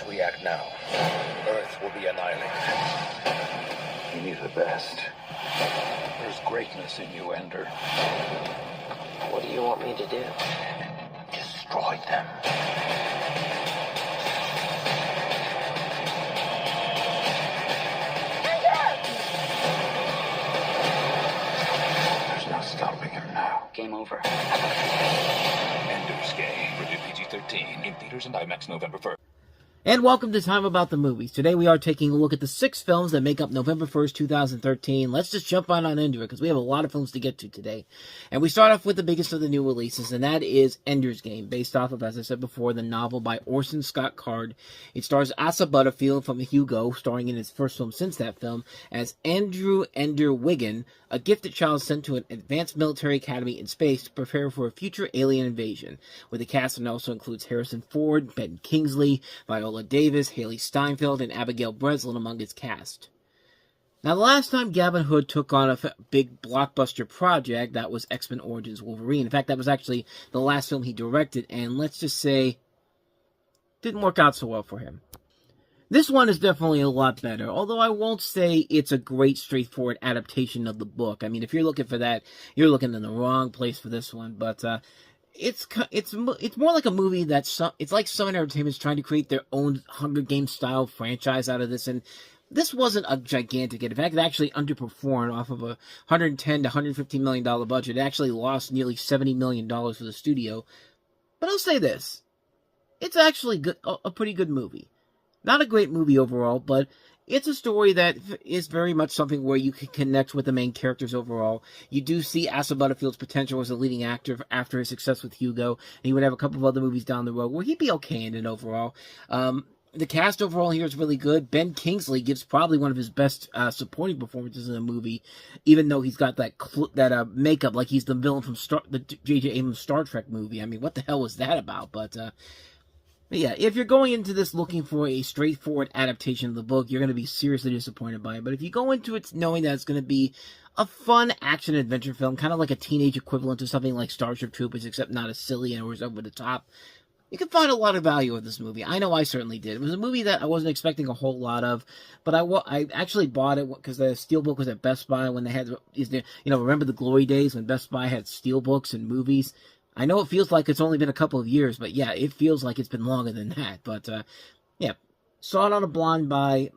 universe react now, Earth will be annihilated. You need the best. There's greatness in you, Ender. What do you want me to do? Destroy them. There's no stopping him now. Game over. Ender's Game. Rated PG-13. In theaters and IMAX November 1st. And welcome to Time About the Movies. Today we are taking a look at the 6 films that make up November 1st, 2013. Let's just jump on into it, because we have a lot of films to get to today. And we start off with the biggest of the new releases, and that is Ender's Game, based off of, as I said before, the novel by Orson Scott Card. It stars Asa Butterfield from Hugo, starring in his first film since that film, as Andrew Ender Wiggin, a gifted child sent to an advanced military academy in space to prepare for a future alien invasion, where the cast also includes Harrison Ford, Ben Kingsley, Viola Davis, Haley Steinfeld, and Abigail Breslin among its cast. Now, the last time Gavin Hood took on a big blockbuster project, that was X-Men Origins Wolverine. In fact, that was actually the last film he directed, and let's just say, didn't work out so well for him. This one is definitely a lot better, although I won't say it's a great, straightforward adaptation of the book. I mean, if you're looking for that, you're looking in the wrong place for this one, but it's more like a movie it's like Summon Entertainment's trying to create their own Hunger Games style franchise out of this, and this wasn't a gigantic hit. In fact, it actually underperformed off of a $110 to $115 million budget. It actually lost nearly $70 million for the studio. But I'll say this, it's actually good, a pretty good movie. Not a great movie overall, but it's a story that is very much something where you can connect with the main characters overall. You do see Asa Butterfield's potential as a leading actor after his success with Hugo, and he would have a couple of other movies down the road where he'd be okay in it overall. The cast overall here is really good. Ben Kingsley gives probably one of his best supporting performances in a movie, even though he's got that makeup like he's the villain from the J.J. Abrams Star Trek movie. I mean, what the hell was that about? But yeah, if you're going into this looking for a straightforward adaptation of the book, you're going to be seriously disappointed by it. But if you go into it knowing that it's going to be a fun action-adventure film, kind of like a teenage equivalent to something like Starship Troopers, except not as silly and was over the top, you can find a lot of value in this movie. I know I certainly did. It was a movie that I wasn't expecting a whole lot of, but I actually bought it because the Steelbook was at Best Buy when they had, remember the glory days when Best Buy had Steelbooks and movies? I know it feels like it's only been a couple of years, but yeah, it feels like it's been longer than that. But yeah, saw it on a blind buy,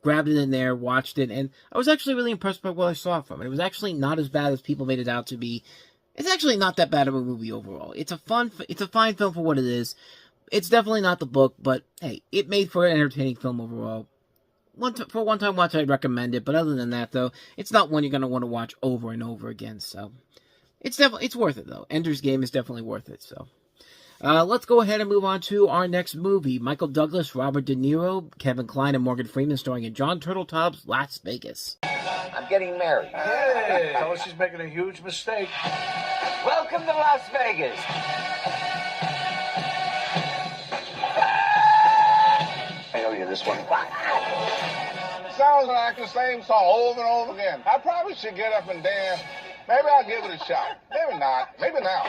grabbed it in there, watched it, and I was actually really impressed by what I saw from it. It was actually not as bad as people made it out to be. It's actually not that bad of a movie overall. It's a fine film for what it is. It's definitely not the book, but hey, it made for an entertaining film overall. For a one-time watch, I'd recommend it, but other than that, though, it's not one you're going to want to watch over and over again, so it's worth it, though. Ender's Game is definitely worth it, so. Let's go ahead and move on to our next movie. Michael Douglas, Robert De Niro, Kevin Kline, and Morgan Freeman, starring in John Turteltaub's Las Vegas. I'm getting married. Hey, tell her she's making a huge mistake. Welcome to Las Vegas. I owe you this one. Sounds like the same song over and over again. I probably should get up and dance. Maybe I'll give it a shot. Maybe not. Maybe now.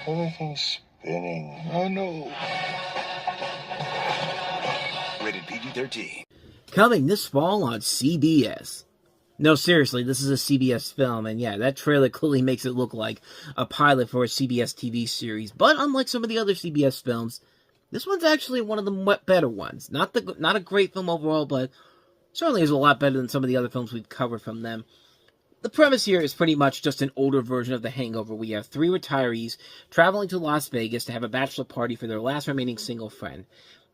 Everything's spinning. I know. Rated PG-13. Coming this fall on CBS. No, seriously, this is a CBS film, and yeah, that trailer clearly makes it look like a pilot for a CBS TV series. But unlike some of the other CBS films, this one's actually one of the better ones. Not a great film overall, but certainly is a lot better than some of the other films we've covered from them. The premise here is pretty much just an older version of The Hangover. We have 3 retirees traveling to Las Vegas to have a bachelor party for their last remaining single friend.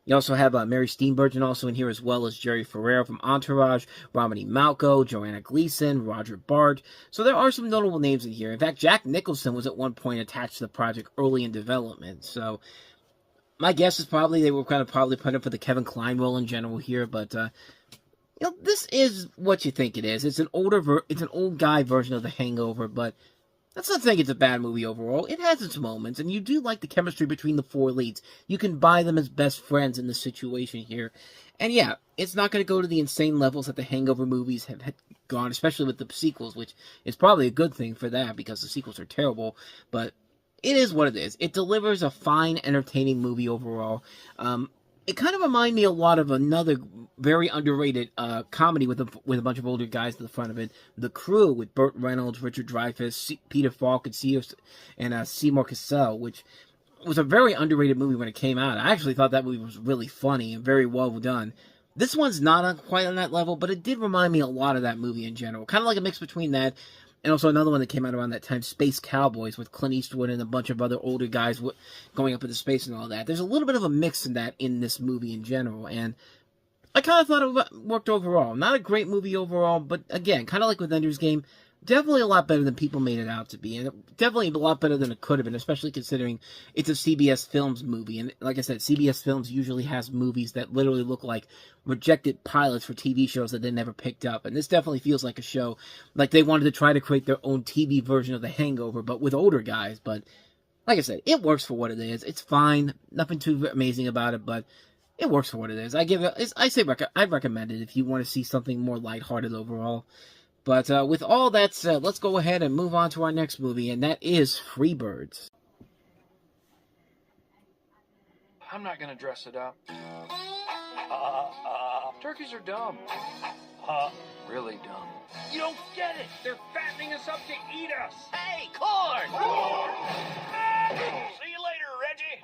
You also have Mary Steenburgen also in here, as well as Jerry Ferrera from Entourage, Romany Malco, Joanna Gleason, Roger Bart. So there are some notable names in here. In fact, Jack Nicholson was at one point attached to the project early in development. So my guess is probably they were probably put up for the Kevin Kline role in general here, but this is what you think it is. It's an old guy version of The Hangover, but that's not saying it's a bad movie overall. It has its moments, and you do like the chemistry between the 4 leads. You can buy them as best friends in this situation here. And yeah, it's not going to go to the insane levels that the Hangover movies have gone, especially with the sequels, which is probably a good thing for that, because the sequels are terrible. But it is what it is. It delivers a fine, entertaining movie overall. It kind of reminded me a lot of another very underrated comedy with a bunch of older guys at the front of it, The Crew, with Burt Reynolds, Richard Dreyfuss, Peter Falk, and Seymour Cassel, which was a very underrated movie when it came out. I actually thought that movie was really funny and very well done. This one's not quite on that level, but it did remind me a lot of that movie in general. Kind of like a mix between that and also another one that came out around that time, Space Cowboys, with Clint Eastwood and a bunch of other older guys going up into space and all that. There's a little bit of a mix in that in this movie in general, and I kind of thought it worked overall. Not a great movie overall, but again, kind of like with Ender's Game, definitely a lot better than people made it out to be, and definitely a lot better than it could have been, especially considering it's a CBS Films movie. And like I said, CBS Films usually has movies that literally look like rejected pilots for TV shows that they never picked up. And this definitely feels like a show, like they wanted to try to create their own TV version of The Hangover, but with older guys. But like I said, it works for what it is. It's fine. Nothing too amazing about it, but it works for what it is. I'd recommend it if you want to see something more lighthearted overall. But with all that said, let's go ahead and move on to our next movie, and that is Freebirds. I'm not gonna dress it up. Turkeys are dumb. Really dumb. You don't get it! They're fattening us up to eat us! Hey, corn! See you later, Reggie!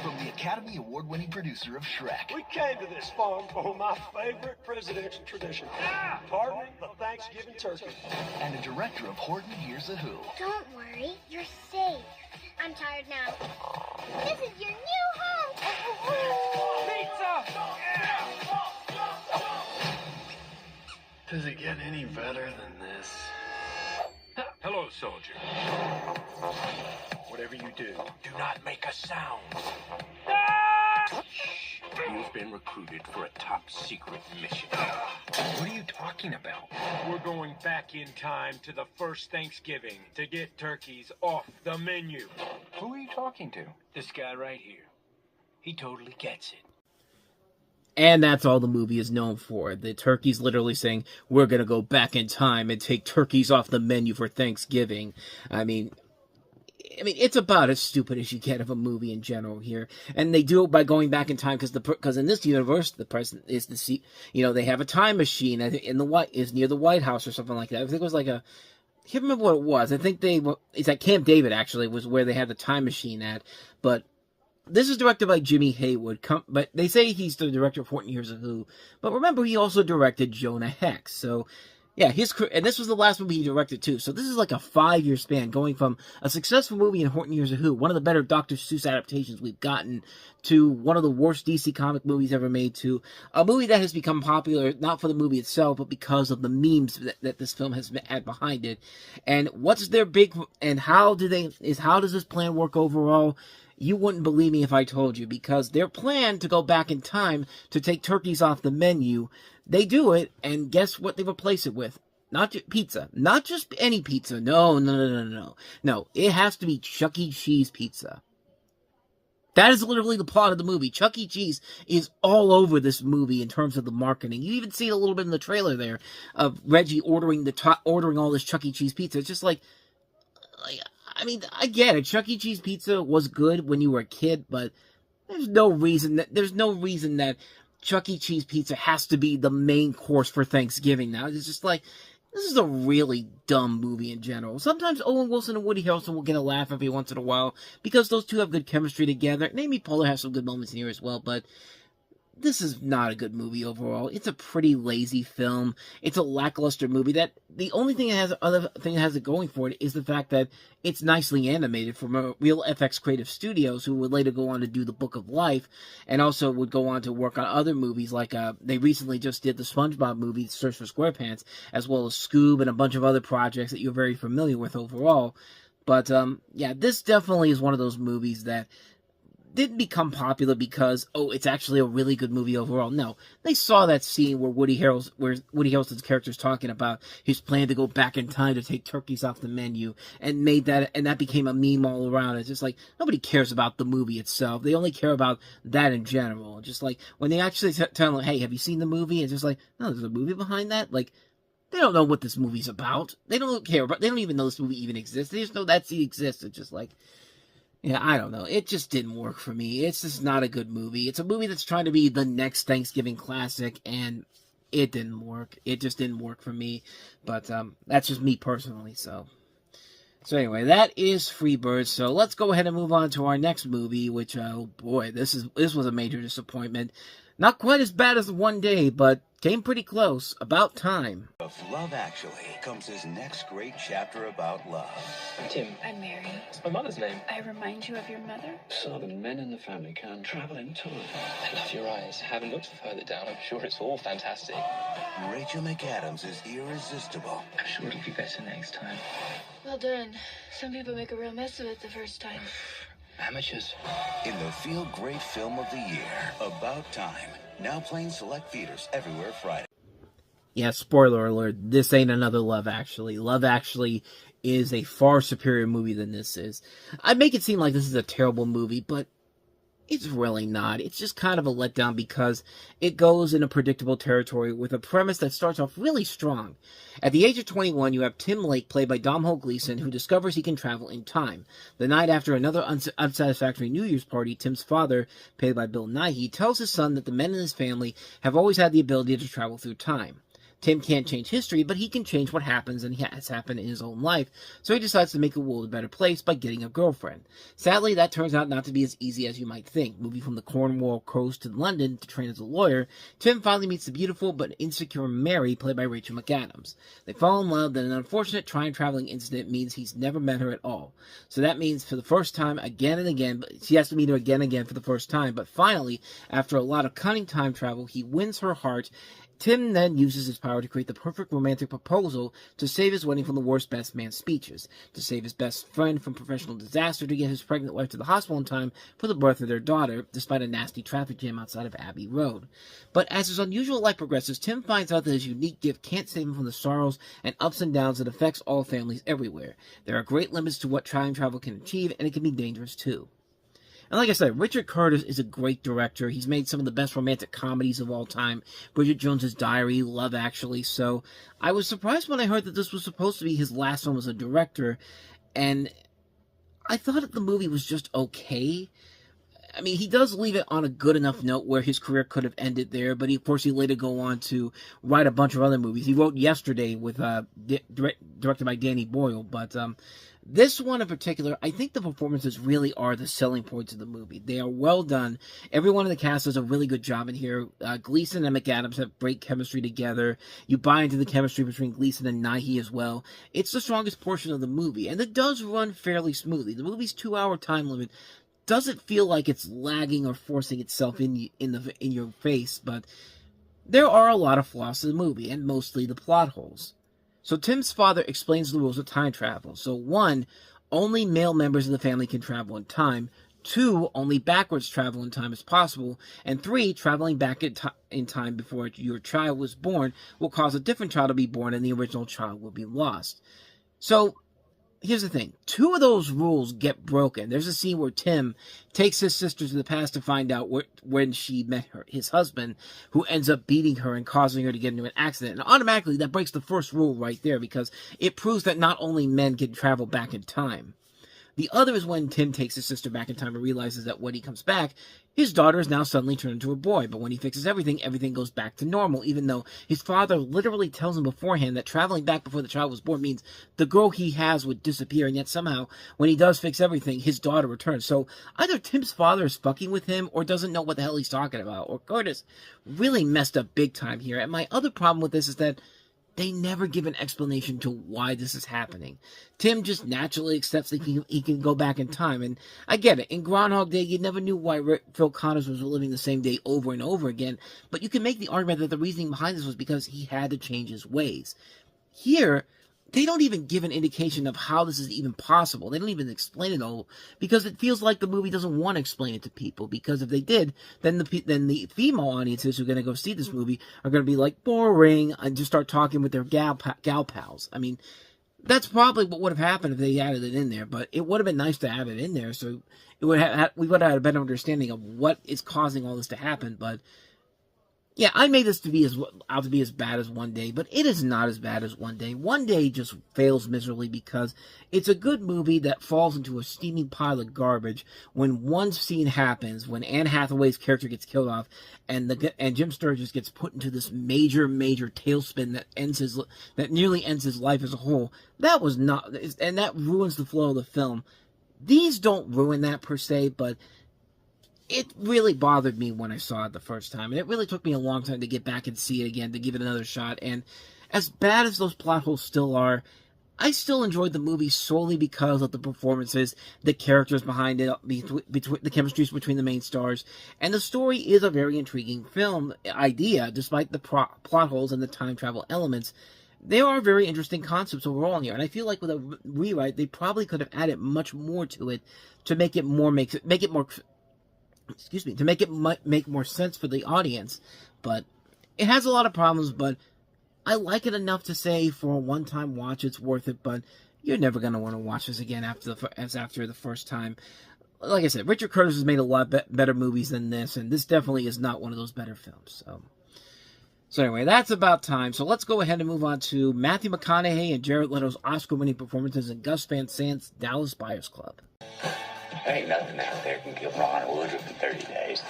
From the Academy Award-winning producer of Shrek. We came to this farm for my favorite presidential tradition. Pardon the Thanksgiving turkey. And the director of Horton Hears a Who. Don't worry, you're safe. I'm tired now. This is your new home. Pizza! Does it get any better than this? Hello, soldier. Whatever you do, Do not make a sound. You've been recruited for a top secret mission. what are you talking about? We're going back in time to the first Thanksgiving to get turkeys off the menu. Who are you talking to? This guy right here. He totally gets it. And that's all the movie is known for. The turkeys literally saying, we're going to go back in time and take turkeys off the menu for Thanksgiving. I mean, it's about as stupid as you get of a movie in general here. And they do it by going back in time because in this universe, the president is they have a time machine is near the White House or something like that. I think it was like I can't remember what it was. I think it's at Camp David, actually, was where they had the time machine at. But this is directed by Jimmy Haywood, but they say he's the director of Horton Hears a Who. But remember, he also directed Jonah Hex. So, yeah, and this was the last movie he directed, too. So this is like a 5-year span, going from a successful movie in Horton Hears a Who, one of the better Dr. Seuss adaptations we've gotten, to one of the worst DC comic movies ever made, to a movie that has become popular, not for the movie itself, but because of the memes that this film has had behind it. And what's their and how does this plan work overall? You wouldn't believe me if I told you, because their plan to go back in time to take turkeys off the menu, they do it, and guess what they replace it with? Not just pizza. Not just any pizza. No. No, it has to be Chuck E. Cheese pizza. That is literally the plot of the movie. Chuck E. Cheese is all over this movie in terms of the marketing. You even see it a little bit in the trailer there of Reggie ordering all this Chuck E. Cheese pizza. It's just like I mean, I get it. Chuck E. Cheese pizza was good when you were a kid, but there's no reason that Chuck E. Cheese pizza has to be the main course for Thanksgiving now. It's just like, this is a really dumb movie in general. Sometimes Owen Wilson and Woody Harrelson will get a laugh every once in a while because those two have good chemistry together. And Amy Poehler has some good moments in here as well, but this is not a good movie overall. It's a pretty lazy film. It's a lackluster movie that the only thing it has it going for it is the fact that it's nicely animated from Real FX Creative Studios, who would later go on to do The Book of Life, and also would go on to work on other movies like they recently just did the SpongeBob movie, Search for SquarePants, as well as Scoob and a bunch of other projects that you're very familiar with overall. But yeah, this definitely is one of those movies that didn't become popular because, it's actually a really good movie overall. No, they saw that scene where Woody Harrelson's character is talking about his plan to go back in time to take turkeys off the menu, and that became a meme all around. It's just like, nobody cares about the movie itself. They only care about that in general. Just like, when they actually tell them, hey, have you seen the movie? It's just like, no, there's a movie behind that? Like, they don't know what this movie's about. They don't even know this movie even exists. They just know that scene exists. It's just like, Yeah, I don't know. It just didn't work for me. It's just not a good movie. It's a movie that's trying to be the next Thanksgiving classic, and it didn't work. It just didn't work for me. But that's just me personally, so anyway, that is Freebirds. So let's go ahead and move on to our next movie, which, oh boy, this was a major disappointment. Not quite as bad as One Day, but came pretty close. About Time. Of Love Actually comes his next great chapter about love. Tim. I'm Mary. It's my mother's name. I remind you of your mother? So the men in the family can travel in time. I love your eyes. Haven't looked further down. I'm sure it's all fantastic. Rachel McAdams is irresistible. I'm sure it'll be better next time. Well done. Some people make a real mess of it the first time. Amateurs. In the feel-great film of the year, About Time. Now playing select theaters everywhere Friday. Yeah, spoiler alert, this ain't another Love Actually. Love Actually is a far superior movie than this is. I make it seem like this is a terrible movie, but it's really not. It's just kind of a letdown because it goes in a predictable territory with a premise that starts off really strong. At the age of 21, you have Tim Lake, played by Domhnall Gleeson, who discovers he can travel in time. The night after another unsatisfactory New Year's party, Tim's father, played by Bill Nighy, tells his son that the men in his family have always had the ability to travel through time. Tim can't change history, but he can change what happens and has happened in his own life, so he decides to make the world a better place by getting a girlfriend. Sadly, that turns out not to be as easy as you might think. Moving from the Cornwall coast to London to train as a lawyer, Tim finally meets the beautiful but insecure Mary, played by Rachel McAdams. They fall in love, then an unfortunate time-traveling incident means he's never met her at all. So that means for the first time, again and again, but he has to meet her again and again for the first time, but finally, after a lot of cunning time travel, he wins her heart. Tim then uses his power to create the perfect romantic proposal to save his wedding from the worst best man speeches, to save his best friend from professional disaster, to get his pregnant wife to the hospital in time for the birth of their daughter, despite a nasty traffic jam outside of Abbey Road. But as his unusual life progresses, Tim finds out that his unique gift can't save him from the sorrows and ups and downs that affects all families everywhere. There are great limits to what time travel can achieve, and it can be dangerous too. And like I said, Richard Curtis is a great director. He's made some of the best romantic comedies of all time. Bridget Jones's Diary, Love Actually. So I was surprised when I heard that this was supposed to be his last one as a director. And I thought that the movie was just okay. I mean, he does leave it on a good enough note where his career could have ended there. But of course, he later go on to write a bunch of other movies. He wrote Yesterday with directed by Danny Boyle. But this one in particular, I think the performances really are the selling points of the movie. They are well done. Everyone in the cast does a really good job in here. Gleeson and McAdams have great chemistry together. You buy into the chemistry between Gleeson and Nighy as well. It's the strongest portion of the movie, and it does run fairly smoothly. The movie's 2-hour time limit doesn't feel like it's lagging or forcing itself in your face, but there are a lot of flaws to the movie, and mostly the plot holes. So Tim's father explains the rules of time travel. So 1, only male members of the family can travel in time. 2, only backwards travel in time is possible. And 3, traveling back in time before your child was born will cause a different child to be born and the original child will be lost. So here's the thing. 2 of those rules get broken. There's a scene where Tim takes his sister to the past to find out when she met his husband, who ends up beating her and causing her to get into an accident. And automatically, that breaks the first rule right there, because it proves that not only men can travel back in time. The other is when Tim takes his sister back in time and realizes that when he comes back, his daughter is now suddenly turned into a boy. But when he fixes everything goes back to normal, even though his father literally tells him beforehand that traveling back before the child was born means the girl he has would disappear, and yet somehow, when he does fix everything, his daughter returns. So either Tim's father is fucking with him or doesn't know what the hell he's talking about, or Curtis really messed up big time here. And my other problem with this is that they never give an explanation to why this is happening. Tim just naturally accepts that he can go back in time. And I get it. In Groundhog Day, you never knew why Phil Connors was living the same day over and over again. But you can make the argument that the reasoning behind this was because he had to change his ways. Here, they don't even give an indication of how this is even possible. They don't even explain it all, because it feels like the movie doesn't want to explain it to people, because if they did, then the female audiences who are going to go see this movie are going to be like, boring, and just start talking with their gal pals. I mean, that's probably what would have happened if they added it in there, but it would have been nice to have it in there, so we would have had a better understanding of what is causing all this to happen. But Yeah, I made this out to be as bad as One Day, but it is not as bad as One Day. One Day just fails miserably because it's a good movie that falls into a steaming pile of garbage when one scene happens, when Anne Hathaway's character gets killed off, and Jim Sturgis gets put into this major tailspin that nearly ends his life as a whole. That was not, and that ruins the flow of the film. These don't ruin that per se, but it really bothered me when I saw it the first time, and it really took me a long time to get back and see it again, to give it another shot, and as bad as those plot holes still are, I still enjoyed the movie solely because of the performances, the characters behind it, between the chemistry between the main stars, and the story is a very intriguing film idea, despite the plot holes and the time travel elements. There are very interesting concepts overall in here, and I feel like with a rewrite, they probably could have added much more to it to make it more make more sense for the audience. But it has a lot of problems, but I like it enough to say for a one-time watch it's worth it, but you're never going to want to watch this again after the first time. Like I said, Richard Curtis has made a lot better movies than this, and this definitely is not one of those better films. So anyway, that's about time. So let's go ahead and move on to Matthew McConaughey and Jared Leto's Oscar-winning performances in Gus Van Sant's Dallas Buyers Club. Ain't nothing out there can kill Ron Woodruff in 30 days.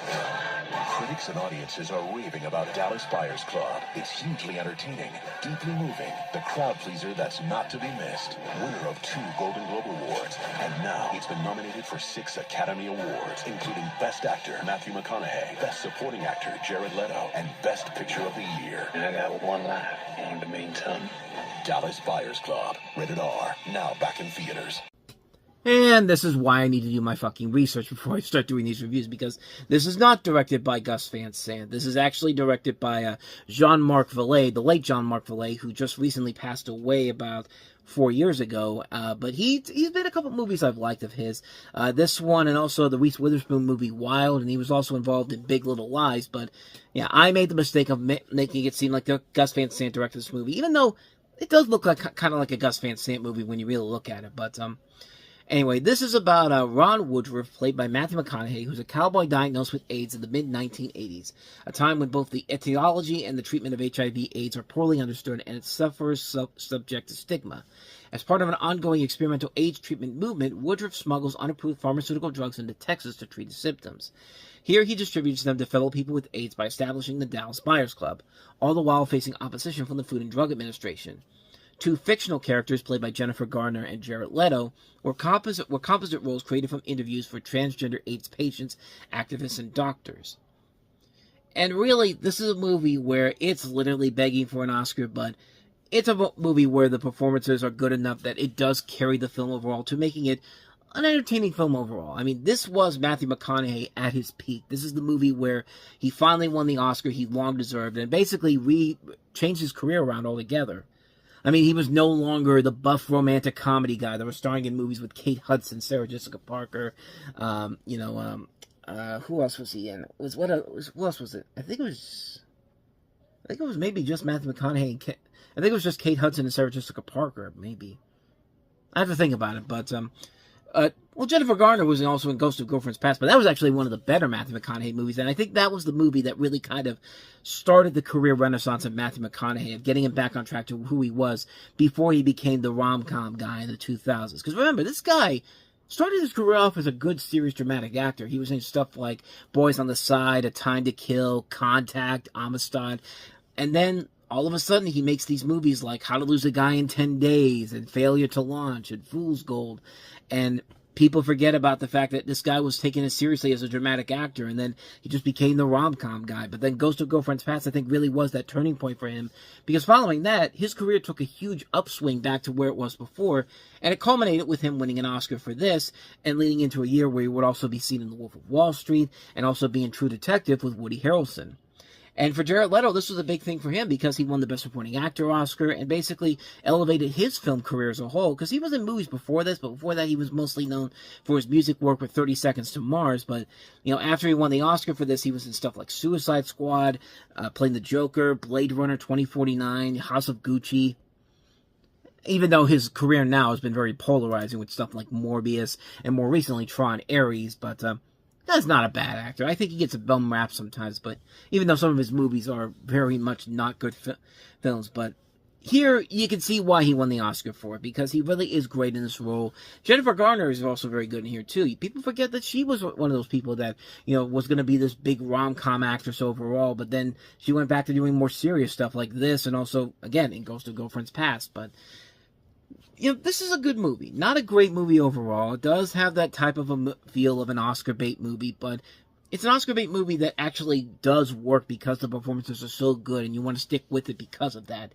Critics and audiences are raving about Dallas Buyers Club. It's hugely entertaining, deeply moving, the crowd pleaser that's not to be missed. Winner of 2 Golden Globe Awards, and now it's been nominated for 6 Academy Awards, including Best Actor Matthew McConaughey, Best Supporting Actor Jared Leto, and Best Picture of the Year. And I got one life. Want to mean something? Dallas Buyers Club, rated R, now back in theaters. And this is why I need to do my fucking research before I start doing these reviews, because this is not directed by Gus Van Sant. This is actually directed by Jean-Marc Vallée, the late Jean-Marc Vallée, who just recently passed away about 4 years ago. But he's been a couple movies I've liked of his. This one, and also the Reese Witherspoon movie Wild, and he was also involved in Big Little Lies. But yeah, I made the mistake of making it seem like Gus Van Sant directed this movie, even though it does look like kind of like a Gus Van Sant movie when you really look at it. But anyway, this is about Ron Woodruff, played by Matthew McConaughey, who's a cowboy diagnosed with AIDS in the mid-1980s, a time when both the etiology and the treatment of HIV/AIDS are poorly understood, and its sufferers subject to stigma. As part of an ongoing experimental AIDS treatment movement, Woodruff smuggles unapproved pharmaceutical drugs into Texas to treat his symptoms. Here he distributes them to fellow people with AIDS by establishing the Dallas Buyers Club, all the while facing opposition from the Food and Drug Administration. 2 fictional characters, played by Jennifer Garner and Jared Leto, were composite roles created from interviews for transgender AIDS patients, activists, and doctors. And really, this is a movie where it's literally begging for an Oscar, but it's a movie where the performances are good enough that it does carry the film overall to making it an entertaining film overall. I mean, this was Matthew McConaughey at his peak. This is the movie where he finally won the Oscar he long deserved, and basically changed his career around altogether. I mean, he was no longer the buff romantic comedy guy that was starring in movies with Kate Hudson, Sarah Jessica Parker, who else was he in? Who else was it? I think it was maybe just Matthew McConaughey and I think it was just Kate Hudson and Sarah Jessica Parker, maybe. I have to think about it, but well, Jennifer Garner was also in Ghost of Girlfriend's Past, but that was actually one of the better Matthew McConaughey movies, and I think that was the movie that really kind of started the career renaissance of Matthew McConaughey, of getting him back on track to who he was before he became the rom-com guy in the 2000s. Because remember, this guy started his career off as a good, serious, dramatic actor. He was in stuff like Boys on the Side, A Time to Kill, Contact, Amistad, and then all of a sudden he makes these movies like How to Lose a Guy in 10 Days, and Failure to Launch, and Fool's Gold, and people forget about the fact that this guy was taken as seriously as a dramatic actor, and then he just became the rom-com guy. But then Ghost of Girlfriend's Past, I think, really was that turning point for him, because following that, his career took a huge upswing back to where it was before, and it culminated with him winning an Oscar for this, and leading into a year where he would also be seen in The Wolf of Wall Street, and also be in True Detective with Woody Harrelson. And for Jared Leto, this was a big thing for him because he won the Best Supporting Actor Oscar and basically elevated his film career as a whole, because he was in movies before this, but before that he was mostly known for his music work with 30 Seconds to Mars. But, you know, after he won the Oscar for this, he was in stuff like Suicide Squad, playing the Joker, Blade Runner 2049, House of Gucci. Even though his career now has been very polarizing with stuff like Morbius and more recently Tron Ares, but That's not a bad actor. I think he gets a bum rap sometimes, but even though some of his movies are very much not good films, but here you can see why he won the Oscar for it, because he really is great in this role. Jennifer Garner is also very good in here too. People forget that she was one of those people that, you know, was going to be this big rom-com actress overall, but then she went back to doing more serious stuff like this, and also, again, in Ghost of Girlfriend's Past, but you know, this is a good movie. Not a great movie overall. It does have that type of a feel of an Oscar bait movie, but it's an Oscar bait movie that actually does work because the performances are so good, and you want to stick with it because of that.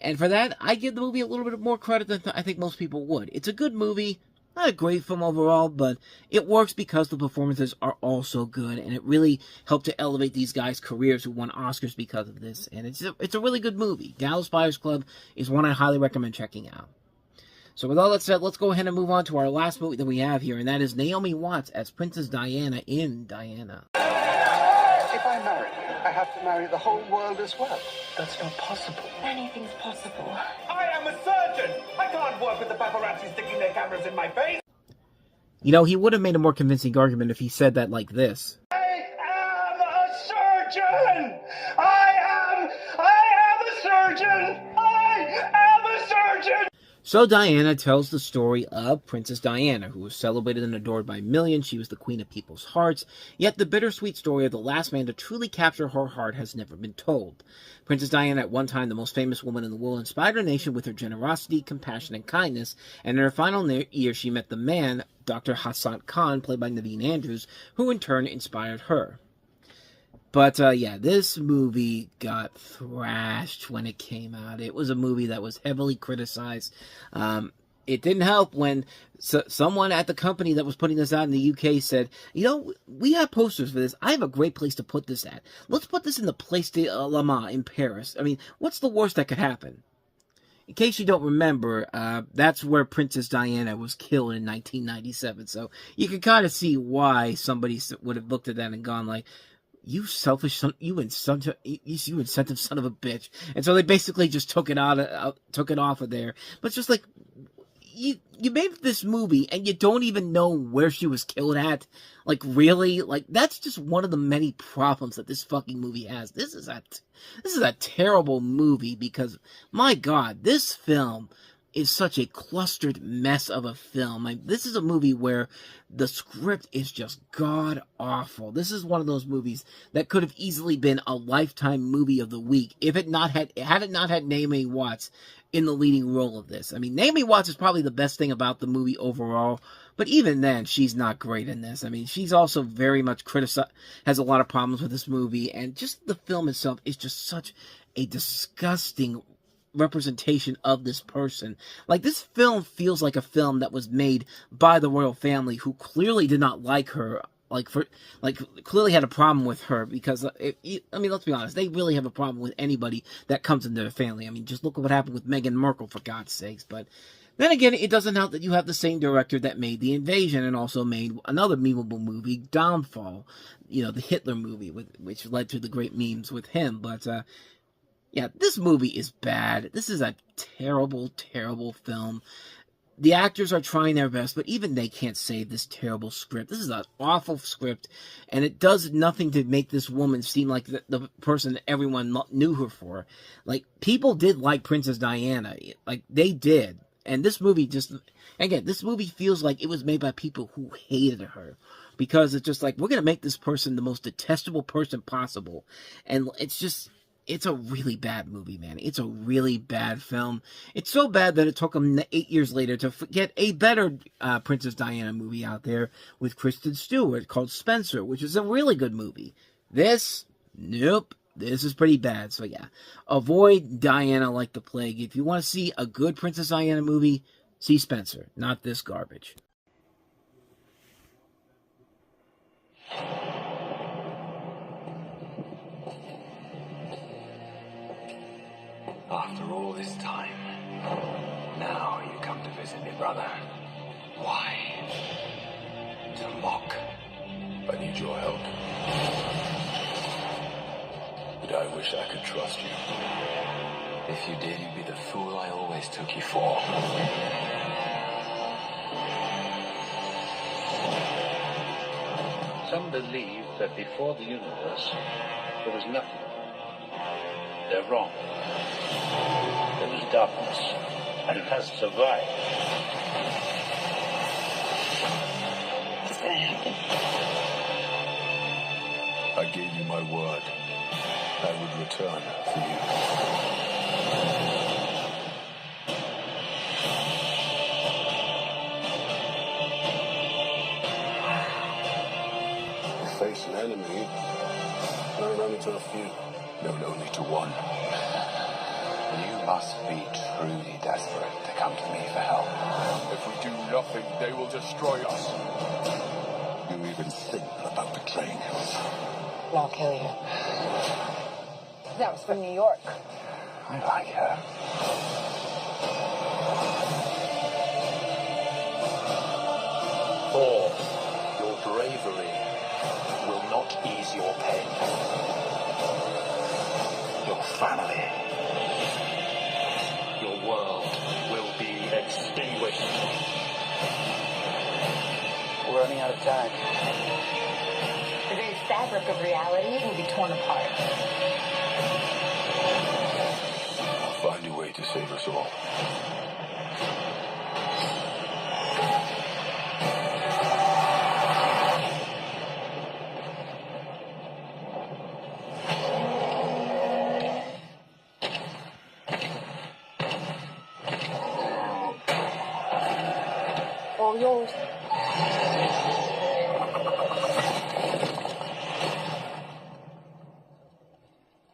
And for that, I give the movie a little bit more credit than I think most people would. It's a good movie, not a great film overall, but it works because the performances are all so good, and it really helped to elevate these guys' careers who won Oscars because of this. And it's a really good movie. Dallas Buyers Club is one I highly recommend checking out. So with all that said, let's go ahead and move on to our last movie that we have here, and that is Naomi Watts as Princess Diana in Diana. If I marry you, I have to marry the whole world as well. That's not possible. Anything's possible. I am a surgeon! I can't work with the paparazzi sticking their cameras in my face! You know, he would have made a more convincing argument if he said that like this. I am a surgeon! I am a surgeon! I am a surgeon! So Diana tells the story of Princess Diana, who was celebrated and adored by millions. She was the queen of people's hearts, yet the bittersweet story of the last man to truly capture her heart has never been told. Princess Diana, at one time the most famous woman in the world, inspired her nation with her generosity, compassion, and kindness, and in her final year she met the man, Dr. Hassan Khan, played by Naveen Andrews, who in turn inspired her. But, yeah, this movie got thrashed when it came out. It was a movie that was heavily criticized. It didn't help when someone at the company that was putting this out in the UK said, you know, we have posters for this. I have a great place to put this at. Let's put this in the Place de la Mans in Paris. I mean, what's the worst that could happen? In case you don't remember, that's where Princess Diana was killed in 1997. So you can kind of see why somebody would have looked at that and gone like, you selfish son, you incentive son of a bitch. And so they basically just took it off of there. But it's just like, you made this movie and you don't even know where she was killed at. Like, really? Like, that's just one of the many problems that this fucking movie has. This is a terrible movie because, my God, this film is such a clustered mess of a film. This is a movie where the script is just god-awful. This is one of those movies that could have easily been a Lifetime movie of the week if it had not had Naomi Watts in the leading role of this. I mean, Naomi Watts is probably the best thing about the movie overall, but even then, she's not great in this. I mean, she's also very much has a lot of problems with this movie, and just the film itself is just such a disgusting representation of this person. Like, this film feels like a film that was made by the royal family, who clearly did not like her, clearly had a problem with her, because I mean, let's be honest, they really have a problem with anybody that comes into their family. I mean, just look at what happened with Meghan Markle, for God's sakes. But then again, it doesn't help that you have the same director that made The Invasion and also made another memeable movie, Downfall, you know, the Hitler movie, which led to the great memes with him. But yeah, this movie is bad. This is a terrible, terrible film. The actors are trying their best, but even they can't save this terrible script. This is an awful script, and it does nothing to make this woman seem like the person that everyone knew her for. Like, people did like Princess Diana. Like, they did. And this movie this movie feels like it was made by people who hated her. Because it's just like, we're going to make this person the most detestable person possible. And it's a really bad movie, man. It's a really bad film. It's so bad that it took them 8 years later to get a better Princess Diana movie out there with Kristen Stewart called Spencer, which is a really good movie. Nope. This is pretty bad. So yeah, avoid Diana like the plague. If you want to see a good Princess Diana movie, see Spencer, not this garbage. After all this time, now you come to visit me, brother. Why? To mock. I need your help. But I wish I could trust you. If you did, you'd be the fool I always took you for. Some believe that before the universe, there was nothing. They're wrong. There was darkness, and it has survived. What's gonna happen? I gave you my word. I would return for you. Face an enemy, known only to a few, Known only to one. You must be truly desperate to come to me for help. If we do nothing, they will destroy us. You even think about betraying him. I'll kill you. That was from New York. I like her. Thor, your bravery will not ease your pain. Your family. Your world will be extinguished. We're running out of time. The very fabric of reality will be torn apart. I'll find a way to save us all. All yours.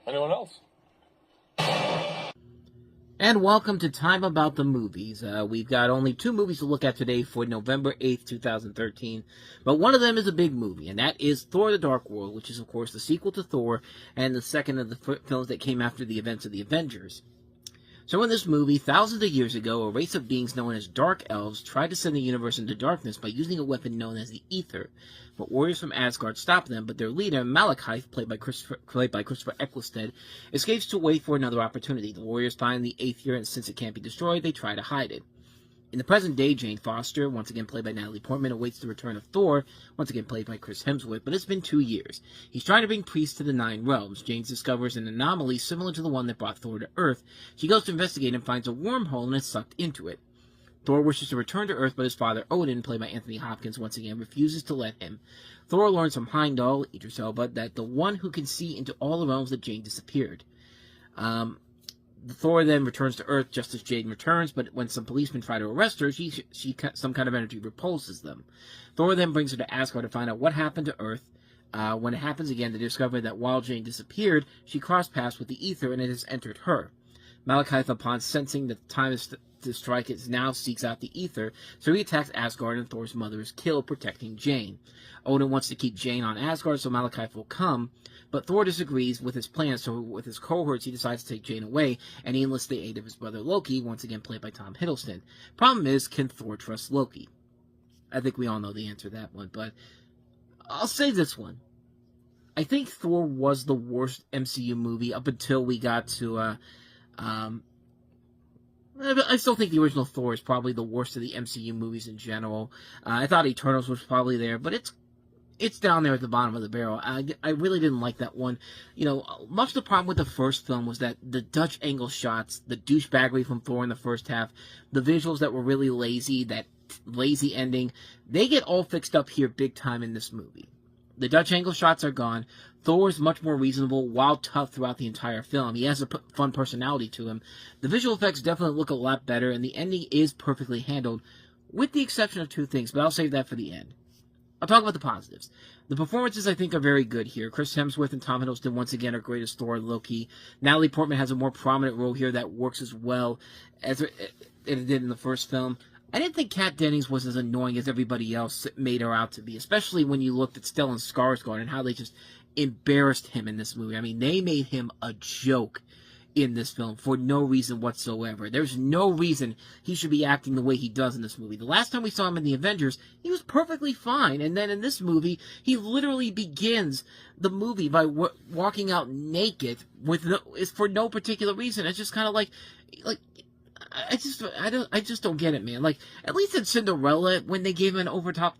Anyone else? And welcome to Time About the Movies. We've got only 2 movies to look at today for November 8th, 2013. But one of them is a big movie, and that is Thor the Dark World, which is, of course, the sequel to Thor and the second of the films that came after the events of the Avengers. So in this movie, thousands of years ago, a race of beings known as Dark Elves tried to send the universe into darkness by using a weapon known as the Ether. But warriors from Asgard stopped them, but their leader, Malekith, played by Christopher Eccleston, escapes to wait for another opportunity. The warriors find the Aether, and since it can't be destroyed, they try to hide it. In the present day, Jane Foster, once again played by Natalie Portman, awaits the return of Thor, once again played by Chris Hemsworth, but it's been 2 years. He's trying to bring priests to the 9 realms. Jane discovers an anomaly similar to the one that brought Thor to Earth. She goes to investigate and finds a wormhole and is sucked into it. Thor wishes to return to Earth, but his father Odin, played by Anthony Hopkins, once again refuses to let him. Thor learns from Heimdall, Idris Elba, that the one who can see into all the realms that Jane disappeared. Thor then returns to Earth just as Jane returns, but when some policemen try to arrest her, some kind of energy repulses them. Thor then brings her to Asgard to find out what happened to Earth. When it happens again, they discover that while Jane disappeared, she crossed paths with the Ether and it has entered her. Malekith, upon sensing that the time is to strike, it now seeks out the Ether, so he attacks Asgard and Thor's mother is killed, protecting Jane. Odin wants to keep Jane on Asgard so Malekith will come, but Thor disagrees with his plan, so with his cohorts he decides to take Jane away, and he enlists the aid of his brother Loki, once again played by Tom Hiddleston. Problem is, can Thor trust Loki? I think we all know the answer to that one, but I'll say this one. I think Thor was the worst MCU movie up until we got to, I still think the original Thor is probably the worst of the MCU movies in general. I thought Eternals was probably there, but it's down there at the bottom of the barrel. I really didn't like that one. You know, much of the problem with the first film was that the Dutch angle shots, the douchebaggery from Thor in the first half, the visuals that were really lazy, that lazy ending, they get all fixed up here big time in this movie. The Dutch angle shots are gone. Thor is much more reasonable, while tough throughout the entire film. He has a fun personality to him. The visual effects definitely look a lot better, and the ending is perfectly handled, with the exception of 2 things, but I'll save that for the end. I'll talk about the positives. The performances, I think, are very good here. Chris Hemsworth and Tom Hiddleston, once again, are great as Thor and Loki. Natalie Portman has a more prominent role here that works as well as it did in the first film. I didn't think Kat Dennings was as annoying as everybody else made her out to be, especially when you looked at Stellan Skarsgård and how they just embarrassed him in this movie. I mean, they made him a joke in this film for no reason whatsoever. There's no reason he should be acting the way he does in this movie. The last time we saw him in The Avengers, he was perfectly fine, and then in this movie, he literally begins the movie by walking out naked for no particular reason. It's just kind of like I just don't get it, man. Like, at least in Cinderella, when they gave him an over-top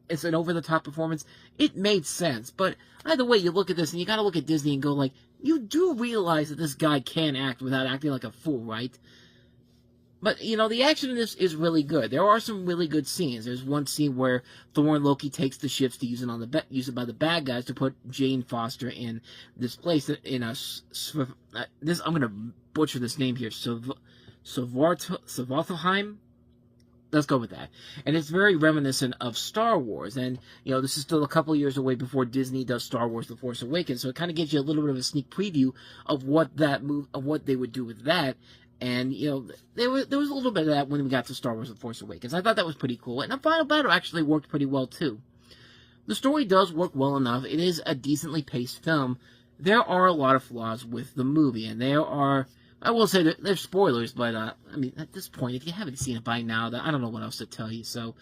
it's an over-the-top performance. It made sense, but either way, you look at this, and you gotta look at Disney and go, like, you do realize that this guy can act without acting like a fool, right? But, you know, the action in this is really good. There are some really good scenes. There's one scene where Thor and Loki takes the ships to use it by the bad guys to put Jane Foster in this place in a this. I'm gonna butcher this name here. Svartalheim. Let's go with that. And it's very reminiscent of Star Wars. And, you know, this is still a couple years away before Disney does Star Wars The Force Awakens. So it kind of gives you a little bit of a sneak preview of what they would do with that. And, you know, there was a little bit of that when we got to Star Wars The Force Awakens. I thought that was pretty cool. And the final battle actually worked pretty well, too. The story does work well enough. It is a decently paced film. There are a lot of flaws with the movie. And there are... I will say that there's spoilers, but, I mean, at this point, if you haven't seen it by now, I don't know what else to tell you, so...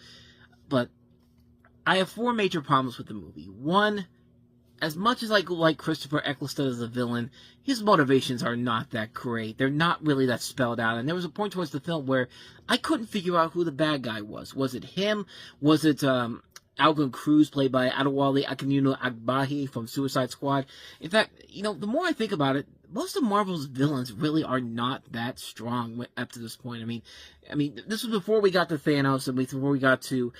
But, I have 4 major problems with the movie. One, as much as I like Christopher Eccleston as a villain, his motivations are not that great. They're not really that spelled out, and there was a point towards the film where I couldn't figure out who the bad guy was. Was it him? Was it, Alvin Cruz, played by Adewale Akinunu-Agbaji from Suicide Squad? In fact, you know, the more I think about it, most of Marvel's villains really are not that strong up to this point. I mean, this was before we got to Thanos and before we got to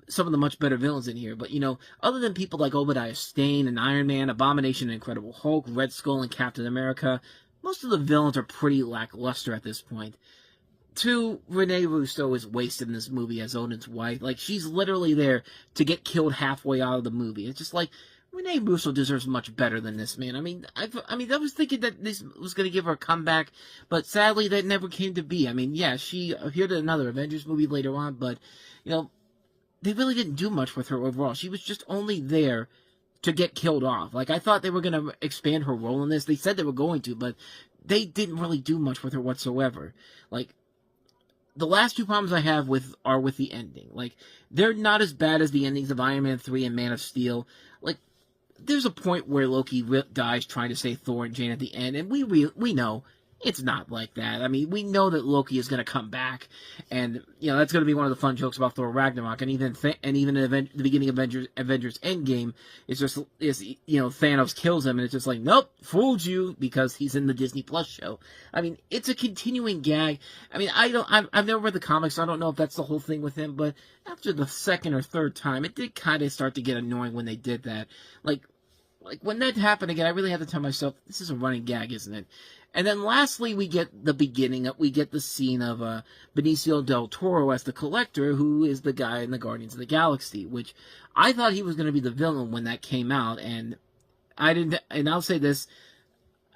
some of the much better villains in here. But, you know, other than people like Obadiah Stane and Iron Man, Abomination and Incredible Hulk, Red Skull and Captain America, most of the villains are pretty lackluster at this point. 2, Renee Russo is wasted in this movie as Odin's wife. Like, she's literally there to get killed halfway out of the movie. It's just like, Renee Russo deserves much better than this, man. I mean, I was thinking that this was going to give her a comeback, but sadly that never came to be. I mean, yeah, she appeared in another Avengers movie later on, but, you know, they really didn't do much with her overall. She was just only there to get killed off. Like, I thought they were going to expand her role in this. They said they were going to, but they didn't really do much with her whatsoever. Like, the last 2 problems I have are with the ending. Like, they're not as bad as the endings of Iron Man 3 and Man of Steel. Like, there's a point where Loki dies trying to save Thor and Jane at the end, and we know it's not like that. I mean, we know that Loki is going to come back, and, you know, that's going to be one of the fun jokes about Thor Ragnarok, and even the beginning of Avengers Endgame is you know, Thanos kills him, and it's just like, nope, fooled you, because he's in the Disney Plus show. I mean, it's a continuing gag. I mean, I've never read the comics, so I don't know if that's the whole thing with him, but after the 2nd or 3rd time, it did kind of start to get annoying when they did that. Like when that happened again, I really had to tell myself, this is a running gag, isn't it? And then lastly, we get the scene of Benicio del Toro as the Collector, who is the guy in the Guardians of the Galaxy, which I thought he was going to be the villain when that came out, and I'll say this,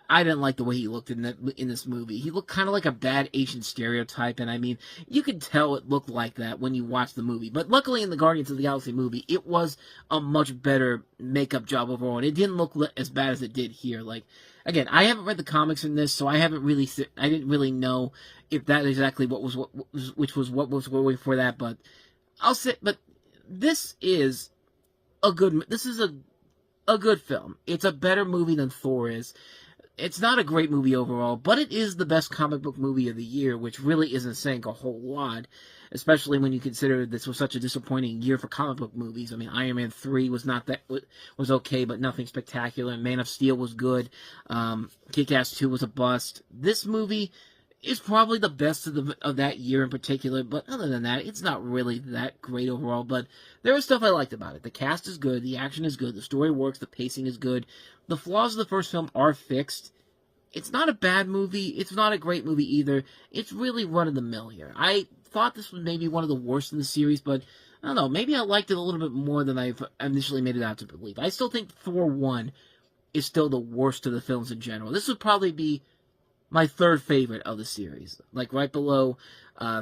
I didn't like the way he looked in this movie. He looked kind of like a bad Asian stereotype, and I mean, you could tell it looked like that when you watched the movie. But luckily in the Guardians of the Galaxy movie, it was a much better makeup job overall, and it didn't look as bad as it did here. Like, again, I haven't read the comics in this, so I didn't really know if that exactly what was going for that, but this is a good film. It's a better movie than Thor is. It's not a great movie overall, but it is the best comic book movie of the year, which really isn't saying a whole lot, especially when you consider this was such a disappointing year for comic book movies. I mean, Iron Man 3 was okay, but nothing spectacular. Man of Steel was good. Kick-Ass 2 was a bust. This movie is probably the best of that year in particular, but other than that, it's not really that great overall, but there is stuff I liked about it. The cast is good, the action is good, the story works, the pacing is good. The flaws of the first film are fixed. It's not a bad movie, it's not a great movie either. It's really run-of-the-mill here. I thought this was maybe one of the worst in the series, but I don't know, maybe I liked it a little bit more than I've initially made it out to believe. I still think Thor 1 is still the worst of the films in general. This would probably be my 3rd favorite of the series, like right below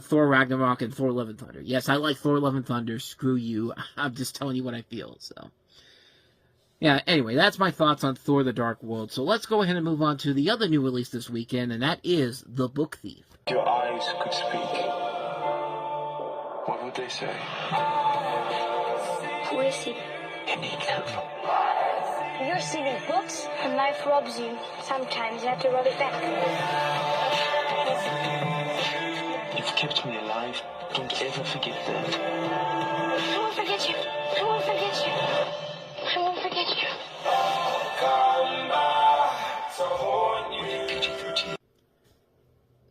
Thor Ragnarok and Thor Love and Thunder. Yes, I like Thor Love and Thunder, screw you, I'm just telling you what I feel, so. Yeah, anyway, that's my thoughts on Thor the Dark World, so let's go ahead and move on to the other new release this weekend, and that is The Book Thief. Your eyes could speak. What would they say? Who is he? You need them. You're reading books, and life robs you. Sometimes you have to rub it back. You've kept me alive. Don't ever forget that. I won't forget you. I won't forget you. I won't forget you. PG-13.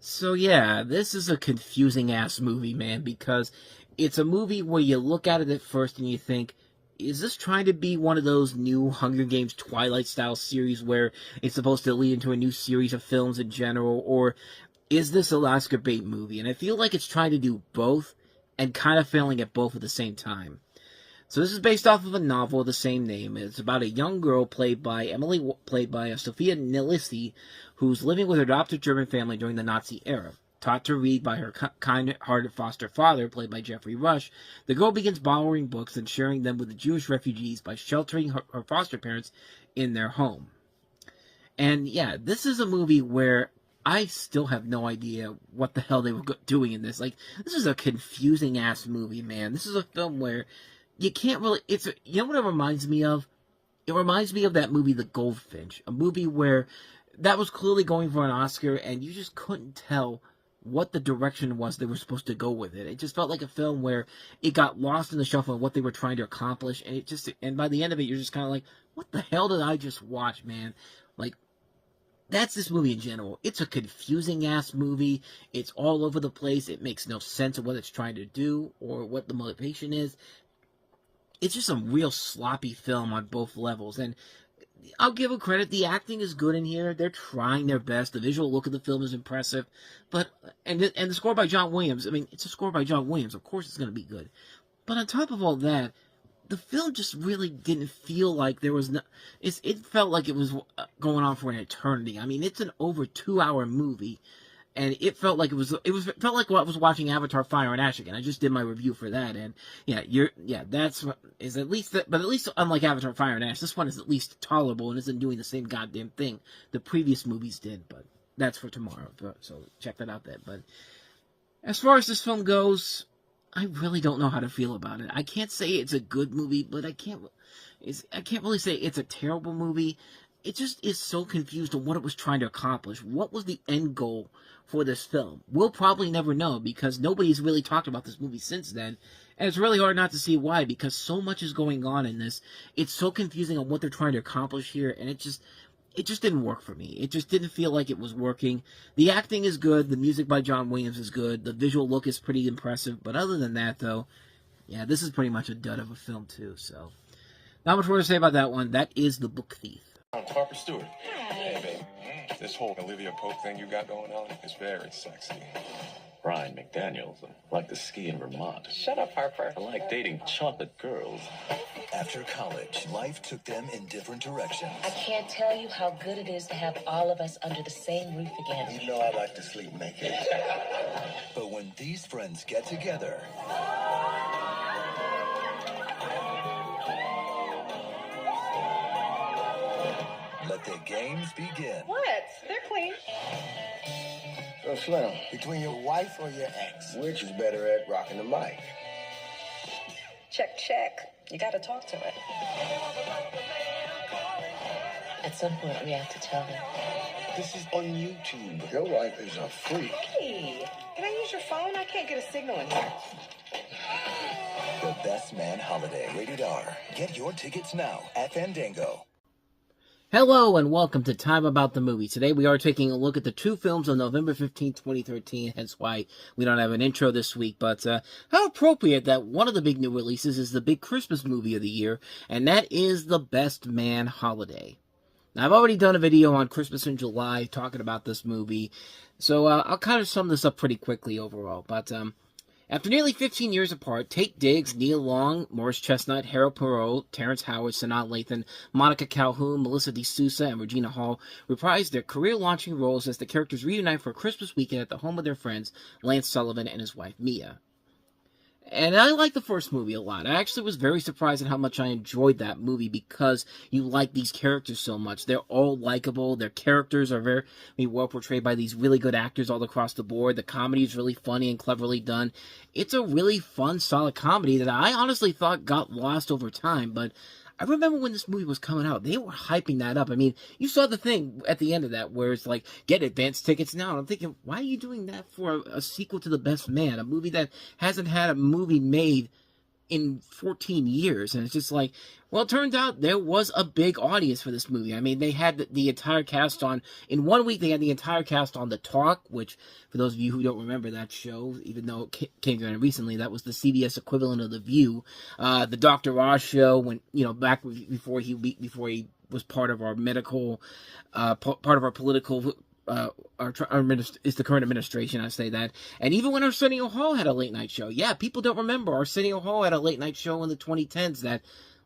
So yeah, this is a confusing ass movie, man, because it's a movie where you look at it at first and you think, is this trying to be one of those new Hunger Games Twilight-style series where it's supposed to lead into a new series of films in general, or is this a Oscar bait movie? And I feel like it's trying to do both, and kind of failing at both at the same time. So this is based off of a novel of the same name. It's about a young girl played by Sophia Nilisti, who's living with her adopted German family during the Nazi era. Taught to read by her kind-hearted foster father, played by Jeffrey Rush, the girl begins borrowing books and sharing them with the Jewish refugees by sheltering her foster parents in their home. And yeah, this is a movie where I still have no idea what the hell they were doing in this. Like, this is a confusing-ass movie, man. This is a film where you can't really... you know what it reminds me of? It reminds me of that movie, The Goldfinch. A movie where that was clearly going for an Oscar, and you just couldn't tell what the direction was they were supposed to go with it. It just felt like a film where it got lost in the shuffle of what they were trying to accomplish, and by the end of it, you're just kind of like, what the hell did I just watch, man? Like, that's this movie in general. It's a confusing-ass movie. It's all over the place. It makes no sense of what it's trying to do or what the motivation is. It's just a real sloppy film on both levels, and I'll give it credit. The acting is good in here. They're trying their best. The visual look of the film is impressive. And the score by John Williams. I mean, it's a score by John Williams. Of course it's going to be good. But on top of all that, the film just really didn't feel like there was... It felt like it was going on for an eternity. I mean, it's an over 2-hour movie. And it felt like it felt like I was watching Avatar: Fire and Ash again. I just did my review for that, and but at least unlike Avatar: Fire and Ash, this one is at least tolerable and isn't doing the same goddamn thing the previous movies did. But that's for tomorrow, so check that out then. But as far as this film goes, I really don't know how to feel about it. I can't say it's a good movie, but I can't really say it's a terrible movie. It just is so confused on what it was trying to accomplish. What was the end goal for this film? We'll probably never know, because nobody's really talked about this movie since then. And it's really hard not to see why, because so much is going on in this. It's so confusing on what they're trying to accomplish here, and it just didn't work for me. It just didn't feel like it was working. The acting is good. The music by John Williams is good. The visual look is pretty impressive. But other than that, though, yeah, this is pretty much a dud of a film, too. So, not much more to say about that one. That is The Book Thief. I'm Harper Stewart. Hey, babe. This whole Olivia Pope thing you got going on is very sexy. Brian McDaniels, I like to ski in Vermont. Shut up, Harper. I like dating chocolate girls. After college, life took them in different directions. I can't tell you how good it is to have all of us under the same roof again. You know I like to sleep naked. But when these friends get together, let the games begin. What? They're clean. So, Slim, between your wife or your ex, which is better at rocking the mic? Check, check. You gotta talk to it. At some point, we have to tell them. This is on YouTube. Your wife is a freak. Hey, can I use your phone? I can't get a signal in here. The Best Man Holiday. Rated R. Get your tickets now at Fandango. Hello and welcome to Time About the Movie. Today we are taking a look at the two films on November 15, 2013, hence why we don't have an intro this week. But how appropriate that one of the big new releases is the big Christmas movie of the year, and that is The Best Man Holiday. Now, I've already done a video on Christmas in July talking about this movie, so I'll kind of sum this up pretty quickly overall. But after nearly 15 years apart, Tate Diggs, Neil Long, Morris Chestnut, Harold Perot, Terrence Howard, Sanaa Lathan, Monica Calhoun, Melissa DeSouza, and Regina Hall reprised their career-launching roles as the characters reunite for a Christmas weekend at the home of their friends, Lance Sullivan and his wife, Mia. And I like the first movie a lot. I actually was very surprised at how much I enjoyed that movie because you like these characters so much. They're all likable. Their characters are very well portrayed by these really good actors all across the board. The comedy is really funny and cleverly done. It's a really fun, solid comedy that I honestly thought got lost over time, but I remember when this movie was coming out, they were hyping that up. I mean, you saw the thing at the end of that where it's like, get advance tickets now. And I'm thinking, why are you doing that for a sequel to The Best Man? A movie that hasn't had a movie made in 14 years. And it's just like, well, it turns out there was a big audience for this movie. I mean, they had the entire cast on, in 1 week, they had the entire cast on The Talk, which, for those of you who don't remember that show, even though it came to recently, that was the CBS equivalent of The View. The Dr. Oz show, when, you know, back before he was part of our medical, part of our political, it's the current administration, I say that. And even when Arsenio Hall had a late night show. Yeah, people don't remember. Arsenio Hall had a late night show in the 2010s that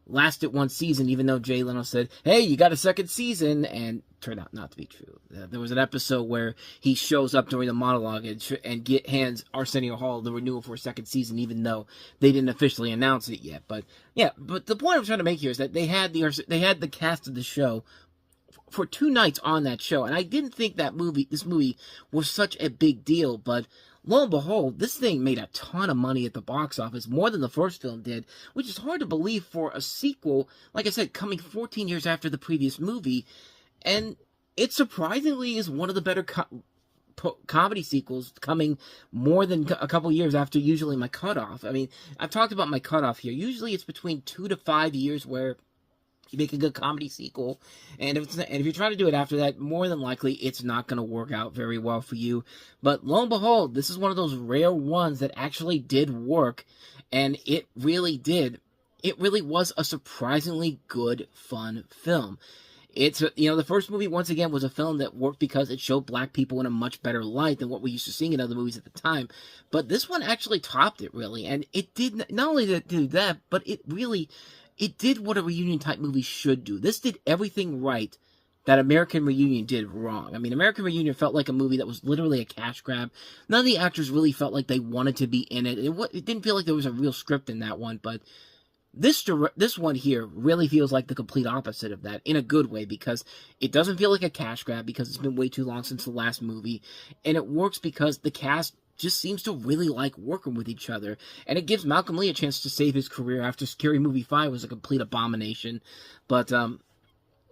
lasted one season, even though Jay Leno said, hey, you got a second season, and turned out not to be true. There was an episode where he shows up during the monologue and hands Arsenio Hall the renewal for a second season, even though they didn't officially announce it yet. But yeah, but the point I'm trying to make here is that they had the cast of the show for 2 nights on that show, and I didn't think this movie was such a big deal, but lo and behold, this thing made a ton of money at the box office, more than the first film did, which is hard to believe for a sequel, like I said, coming 14 years after the previous movie, and it surprisingly is one of the better comedy sequels, coming more than a couple years after usually my cutoff. I mean, I've talked about my cutoff here. Usually it's between 2 to 5 years where you make a good comedy sequel, and if you're trying to do it after that, more than likely it's not going to work out very well for you. But lo and behold, this is one of those rare ones that actually did work, and it really did. It really was a surprisingly good, fun film. It's, you know, the first movie, once again, was a film that worked because it showed black people in a much better light than what we used to seeing in other movies at the time. But this one actually topped it, really, and it did not only did it do that, but it did what a reunion-type movie should do. This did everything right that American Reunion did wrong. I mean, American Reunion felt like a movie that was literally a cash grab. None of the actors really felt like they wanted to be in it. It didn't feel like there was a real script in that one, but this one here really feels like the complete opposite of that, in a good way, because it doesn't feel like a cash grab because it's been way too long since the last movie, and it works because the cast just seems to really like working with each other, and it gives Malcolm Lee a chance to save his career after Scary Movie 5 was a complete abomination. But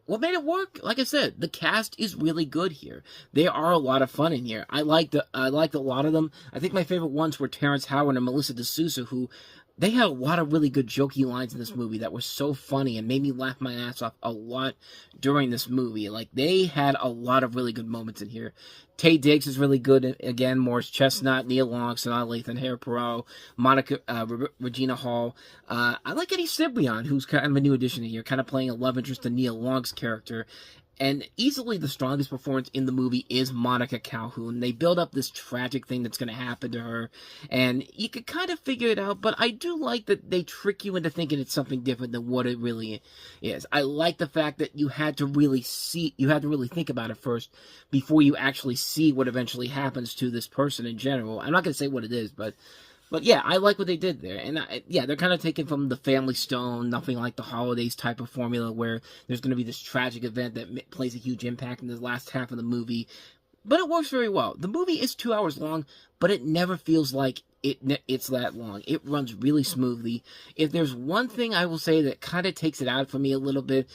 what made it work? Like I said, the cast is really good here. They are a lot of fun in here. I liked a lot of them. I think my favorite ones were Terrence Howard and Melissa D'Souza, who they had a lot of really good jokey lines in this movie that were so funny and made me laugh my ass off a lot during this movie. Like, they had a lot of really good moments in here. Taye Diggs is really good again. Morris Chestnut, Neil Long, Sanaa Lathan, Harry Perot, Monica, Regina Hall. I like Eddie Cibrian, who's kind of a new addition here, kind of playing a love interest to Neil Long's character. And easily the strongest performance in the movie is Monica Calhoun. They build up this tragic thing that's going to happen to her, and you can kind of figure it out, but I do like that they trick you into thinking it's something different than what it really is. I like the fact that you had to really think about it first before you actually see what eventually happens to this person in general. I'm not going to say what it is, but yeah, I like what they did there. And yeah, they're kind of taken from the Family Stone, Nothing Like the Holidays type of formula where there's going to be this tragic event that plays a huge impact in the last half of the movie. But it works very well. The movie is 2 hours long, but it never feels like it's that long. It runs really smoothly. If there's one thing I will say that kind of takes it out for me a little bit,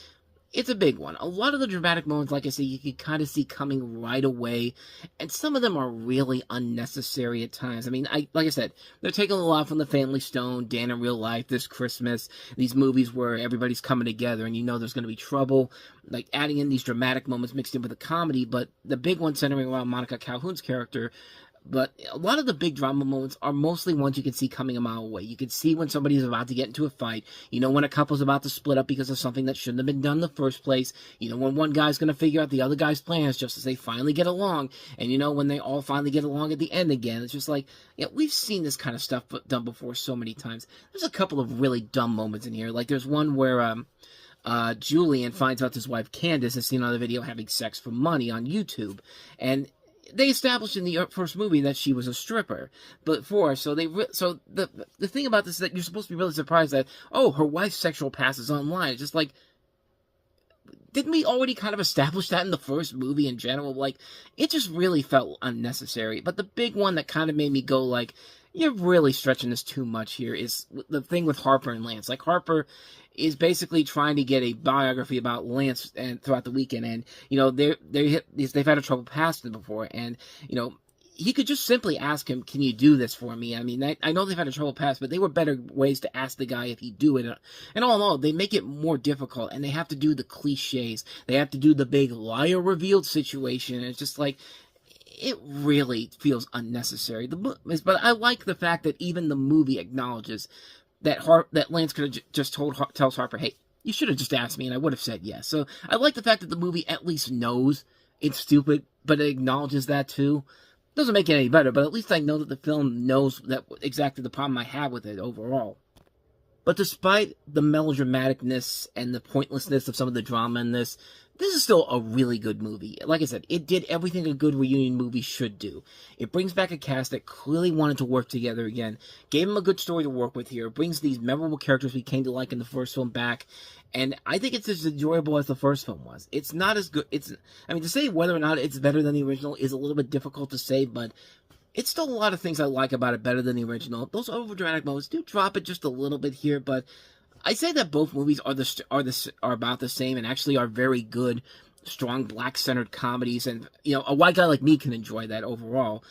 it's a big one. A lot of the dramatic moments, like I say, you can kind of see coming right away, and some of them are really unnecessary at times. I mean, like I said, they're taking a lot from The Family Stone, Dan in Real Life, This Christmas, these movies where everybody's coming together and you know there's going to be trouble, like adding in these dramatic moments mixed in with the comedy, but the big one centering around Monica Calhoun's character. But a lot of the big drama moments are mostly ones you can see coming a mile away. You can see when somebody's about to get into a fight. You know when a couple's about to split up because of something that shouldn't have been done in the first place. You know when one guy's going to figure out the other guy's plans just as they finally get along. And you know when they all finally get along at the end again. It's just like, yeah, we've seen this kind of stuff done before so many times. There's a couple of really dumb moments in here. Like there's one where Julian finds out his wife Candace is seen on the video having sex for money on YouTube. And they established in the first movie that she was a stripper before, so the thing about this is that you're supposed to be really surprised that, oh, her wife's sexual past is online. It's just like, didn't we already kind of establish that in the first movie in general? Like, it just really felt unnecessary. But the big one that kind of made me go like, you're really stretching this too much here, is the thing with Harper and Lance. Like, Harper is basically trying to get a biography about Lance and throughout the weekend, and, you know, they've had a trouble passing before, and, you know, he could just simply ask him, can you do this for me? I mean, I know they've had a trouble pass, but they were better ways to ask the guy if he'd do it. And all in all, they make it more difficult, and they have to do the cliches. They have to do the big liar revealed situation, and it's just like, it really feels unnecessary. But I like the fact that even the movie acknowledges that Lance could have just tells Harper, hey, you should have just asked me, and I would have said yes. So I like the fact that the movie at least knows it's stupid, but it acknowledges that too. Doesn't make it any better, but at least I know that the film knows that exactly the problem I have with it overall. But despite the melodramaticness and the pointlessness of some of the drama in this is still a really good movie. Like I said, it did everything a good reunion movie should do. It brings back a cast that clearly wanted to work together again, gave them a good story to work with here, brings these memorable characters we came to like in the first film back, and I think it's as enjoyable as the first film was. It's not as good, to say whether or not it's better than the original is a little bit difficult to say, but it's still a lot of things I like about it better than the original. Those overdramatic moments do drop it just a little bit here, but I say that both movies are about the same and actually are very good, strong black-centered comedies, and, you know, a white guy like me can enjoy that overall.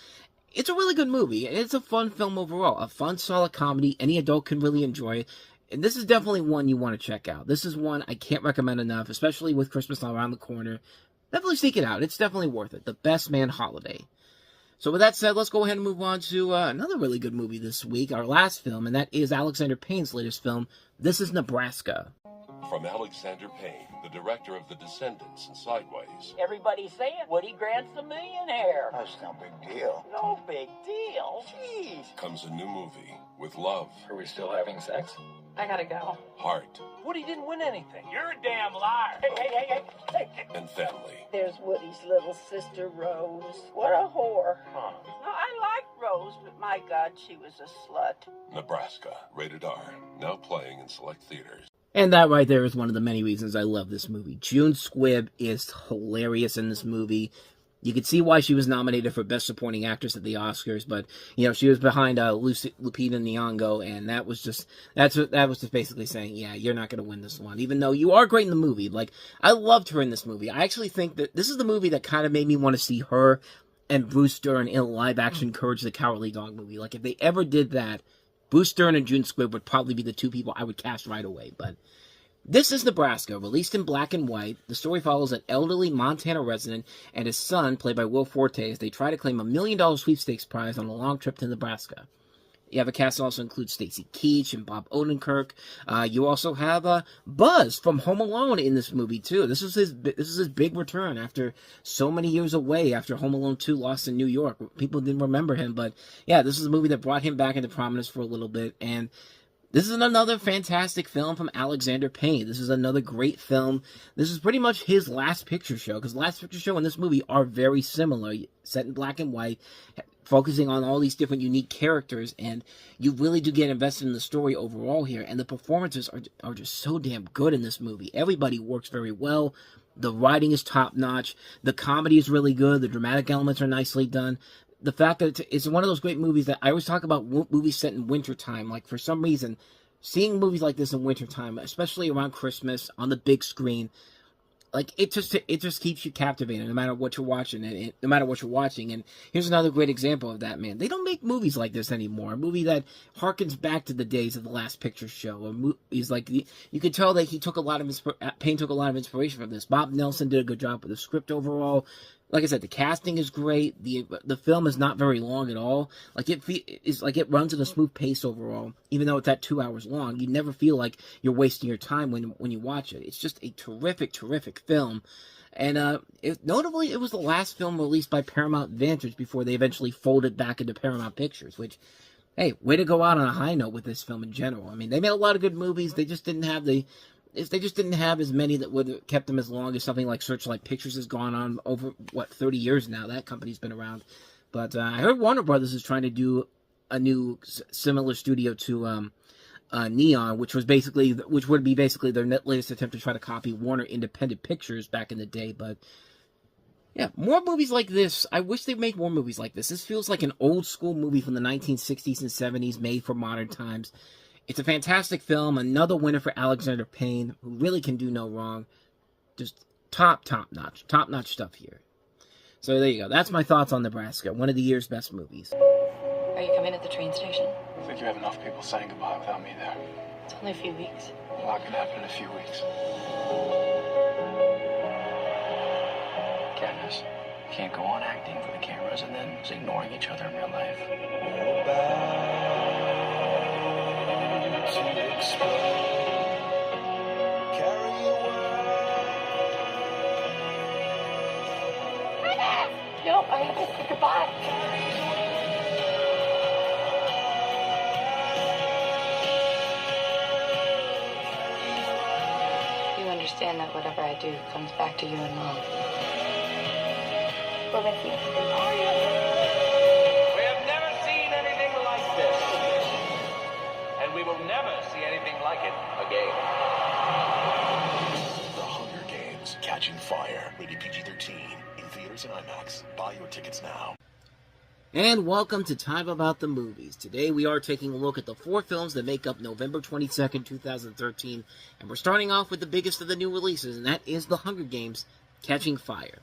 It's a really good movie, and it's a fun film overall. A fun, solid comedy. Any adult can really enjoy it. And this is definitely one you want to check out. This is one I can't recommend enough, especially with Christmas around the corner. Definitely seek it out. It's definitely worth it. The Best Man Holiday. So with that said, let's go ahead and move on to another really good movie this week, our last film, and that is Alexander Payne's latest film, This is Nebraska. From Alexander Payne, the director of The Descendants and Sideways. Everybody's saying Woody Grant's the millionaire. That's no big deal. No big deal. Jeez. Comes a new movie with love. Are we still having sex? I gotta go. Heart. Woody didn't win anything. You're a damn liar. Hey. And family. There's Woody's little sister, Rose. What a whore. Huh. No, I like Rose, but my God, she was a slut. Nebraska. Rated R. Now playing in select theaters. And that right there is one of the many reasons I love this movie. June Squibb is hilarious in this movie. You could see why she was nominated for Best Supporting Actress at the Oscars, but, you know, she was behind Lupita Nyong'o, and that was just basically saying, yeah, you're not going to win this one, even though you are great in the movie. Like, I loved her in this movie. I actually think that this is the movie that kind of made me want to see her and Bruce Dern in a live-action Courage the Cowardly Dog movie. Like, if they ever did that, Bruce Dern and June Squibb would probably be the two people I would cast right away, but This is Nebraska, released in black and white. The story follows an elderly Montana resident and his son, played by Will Forte, as they try to claim $1 million sweepstakes prize on a long trip to Nebraska. You have a cast that also includes Stacy Keach and Bob Odenkirk. You also have Buzz from Home Alone in this movie too. This is his big return after so many years away. After Home Alone 2 Lost in New York, people didn't remember him, but yeah, this is a movie that brought him back into prominence for a little bit. And this is another fantastic film from Alexander Payne. This is another great film. This is pretty much his last picture show, because last picture show and this movie are very similar, set in black and white, focusing on all these different unique characters, and you really do get invested in the story overall here, and the performances are just so damn good in this movie. Everybody works very well. The writing is top-notch. The comedy is really good. The dramatic elements are nicely done. The fact that it's one of those great movies that I always talk about, movies set in wintertime. Like, for some reason, seeing movies like this in wintertime, especially around Christmas, on the big screen, like, it just keeps you captivated no matter what you're watching, and no matter what you're watching. And here's another great example of that, man. They don't make movies like this anymore. A movie that harkens back to the days of the last picture show. He's like, you could tell that he took Payne took a lot of inspiration from this. Bob Nelson did a good job with the script overall. Like I said, the casting is great. The film is not very long at all. Like, it runs at a smooth pace overall. Even though it's at 2 hours long, you never feel like you're wasting your time when you watch it. It's just a terrific, terrific film. And notably, it was the last film released by Paramount Vantage before they eventually folded back into Paramount Pictures, which, hey, way to go out on a high note with this film in general. I mean, they made a lot of good movies. They just didn't have as many that would have kept them as long as something like Searchlight Pictures has gone on over, 30 years now. That company's been around. But I heard Warner Brothers is trying to do a new similar studio to Neon, which would be basically their latest attempt to try to copy Warner Independent Pictures back in the day. But Yeah, more movies like this. I wish they'd make more movies like this. This feels like an old school movie from the 1960s and 70s made for modern times. It's a fantastic film, another winner for Alexander Payne, who really can do no wrong. Just top-notch stuff here. So there you go. That's my thoughts on Nebraska, one of the year's best movies. Are you coming at the train station? I think you have enough people saying goodbye without me there. It's only a few weeks. A lot can happen in a few weeks. Katniss, you can't go on acting for the cameras and then just ignoring each other in real life. No, I have to say goodbye. You understand that whatever I do comes back to you and Mom. We're with you. We have never seen anything like this. And we will never see anything like it again. The Hunger Games, Catching Fire, rated PG-13, in theaters and IMAX. Buy your tickets now. And welcome to Time About the Movies. Today we are taking a look at the 4 films that make up November 22nd, 2013. And we're starting off with the biggest of the new releases, and that is The Hunger Games, Catching Fire.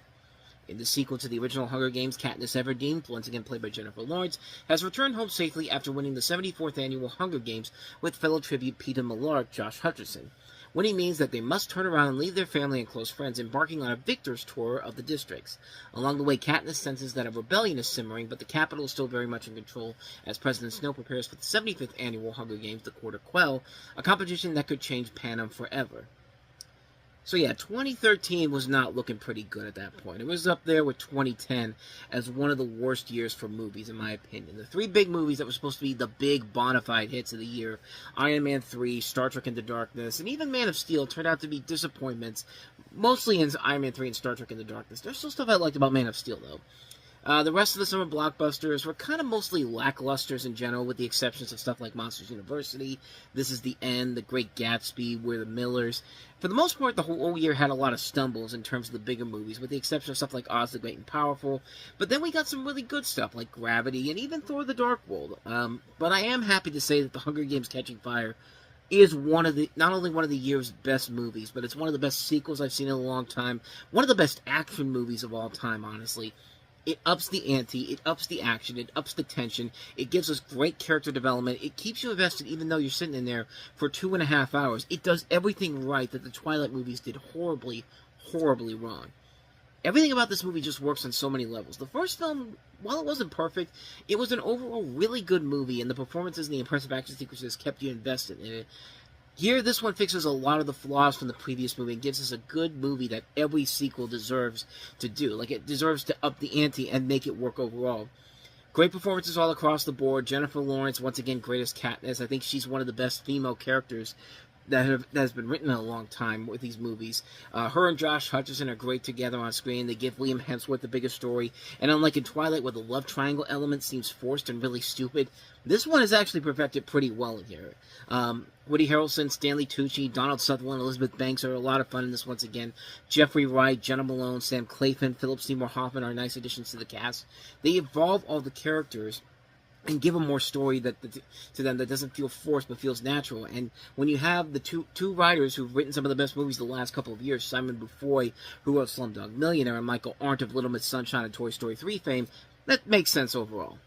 In the sequel to the original Hunger Games, Katniss Everdeen, once again played by Jennifer Lawrence, has returned home safely after winning the 74th annual Hunger Games with fellow tribute Peeta Mellark, Josh Hutcherson. Winning means that they must turn around and leave their family and close friends, embarking on a victor's tour of the districts. Along the way, Katniss senses that a rebellion is simmering, but the capital is still very much in control as President Snow prepares for the 75th annual Hunger Games, the Court of Quell, a competition that could change Panem forever. So yeah, 2013 was not looking pretty good at that point. It was up there with 2010 as one of the worst years for movies, in my opinion. The 3 big movies that were supposed to be the big bona fide hits of the year, Iron Man 3, Star Trek Into Darkness, and even Man of Steel, turned out to be disappointments, mostly in Iron Man 3 and Star Trek Into Darkness. There's still stuff I liked about Man of Steel, though. The rest of the summer blockbusters were kind of mostly lacklusters in general, with the exceptions of stuff like Monsters University, This Is the End, The Great Gatsby, We're the Millers. For the most part, the whole year had a lot of stumbles in terms of the bigger movies, with the exception of stuff like Oz the Great and Powerful. But then we got some really good stuff like Gravity and even Thor the Dark World. But I am happy to say that The Hunger Games Catching Fire is not only one of the year's best movies, but it's one of the best sequels I've seen in a long time. One of the best action movies of all time, honestly. It ups the ante, it ups the action, it ups the tension, it gives us great character development, it keeps you invested even though you're sitting in there for 2.5 hours. It does everything right that the Twilight movies did horribly, horribly wrong. Everything about this movie just works on so many levels. The first film, while it wasn't perfect, it was an overall really good movie, and the performances and the impressive action sequences kept you invested in it. Here, this one fixes a lot of the flaws from the previous movie and gives us a good movie that every sequel deserves to do. Like, it deserves to up the ante and make it work overall. Great performances all across the board. Jennifer Lawrence, once again, great as Katniss. I think she's one of the best female characters that has been written in a long time with these movies. Her and Josh Hutcherson are great together on screen. They give Liam Hemsworth the biggest story. And unlike in Twilight, where the love triangle element seems forced and really stupid, this one is actually perfected pretty well in here. Woody Harrelson, Stanley Tucci, Donald Sutherland, Elizabeth Banks are a lot of fun in this once again. Jeffrey Wright, Jenna Malone, Sam Claflin, Philip Seymour Hoffman are nice additions to the cast. They evolve all the characters and give them more story to them that doesn't feel forced but feels natural. And when you have the two writers who've written some of the best movies the last couple of years, Simon Beaufoy, who wrote Slumdog Millionaire, and Michael Arndt of Little Miss Sunshine and Toy Story 3 fame, that makes sense overall.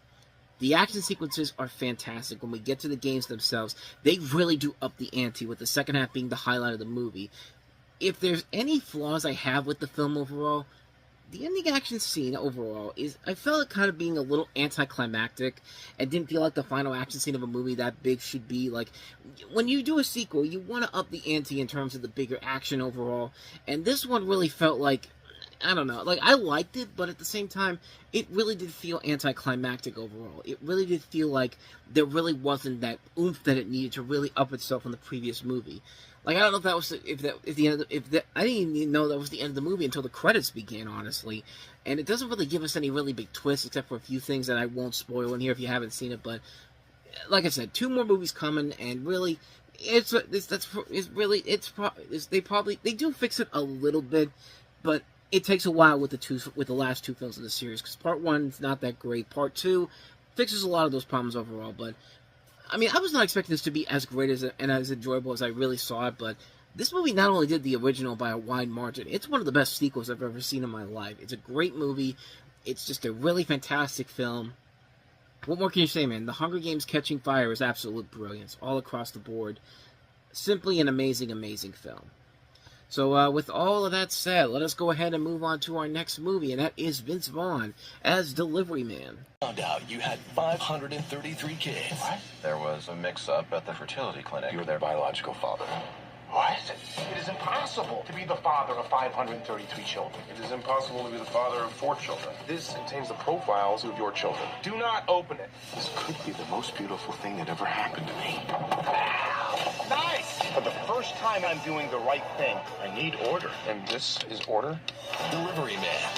The action sequences are fantastic. When we get to the games themselves, they really do up the ante, with the second half being the highlight of the movie. If there's any flaws I have with the film overall, the ending action scene overall is, I felt it kind of being a little anticlimactic and didn't feel like the final action scene of a movie that big should be. Like, when you do a sequel, you want to up the ante in terms of the bigger action overall, and this one really felt like, I don't know, like, I liked it, but at the same time, it really did feel anticlimactic overall. It really did feel like there really wasn't that oomph that it needed to really up itself from the previous movie. Like, I don't know if that was I didn't even know that was the end of the movie until the credits began, honestly. And it doesn't really give us any really big twists, except for a few things that I won't spoil in here if you haven't seen it. But like I said, 2 more movies coming, and really, they do fix it a little bit, but it takes a while with the last two films of the series, because Part 1's not that great. Part 2 fixes a lot of those problems overall, but I mean, I was not expecting this to be as great and as enjoyable as I really saw it, but this movie not only did the original by a wide margin, it's one of the best sequels I've ever seen in my life. It's a great movie. It's just a really fantastic film. What more can you say, man? The Hunger Games Catching Fire is absolute brilliance all across the board. Simply an amazing, amazing film. So, with all of that said, let us go ahead and move on to our next movie, and that is Vince Vaughn as Delivery Man. Found out you had 533 kids. What? There was a mix-up at the fertility clinic. You were their biological father. What? It is impossible to be the father of 533 children. It is impossible to be the father of 4 children. This contains the profiles of your children. Do not open it. This could be the most beautiful thing that ever happened to me. Nice! For the first time, I'm doing the right thing. I need order. And this is order? Delivery Man.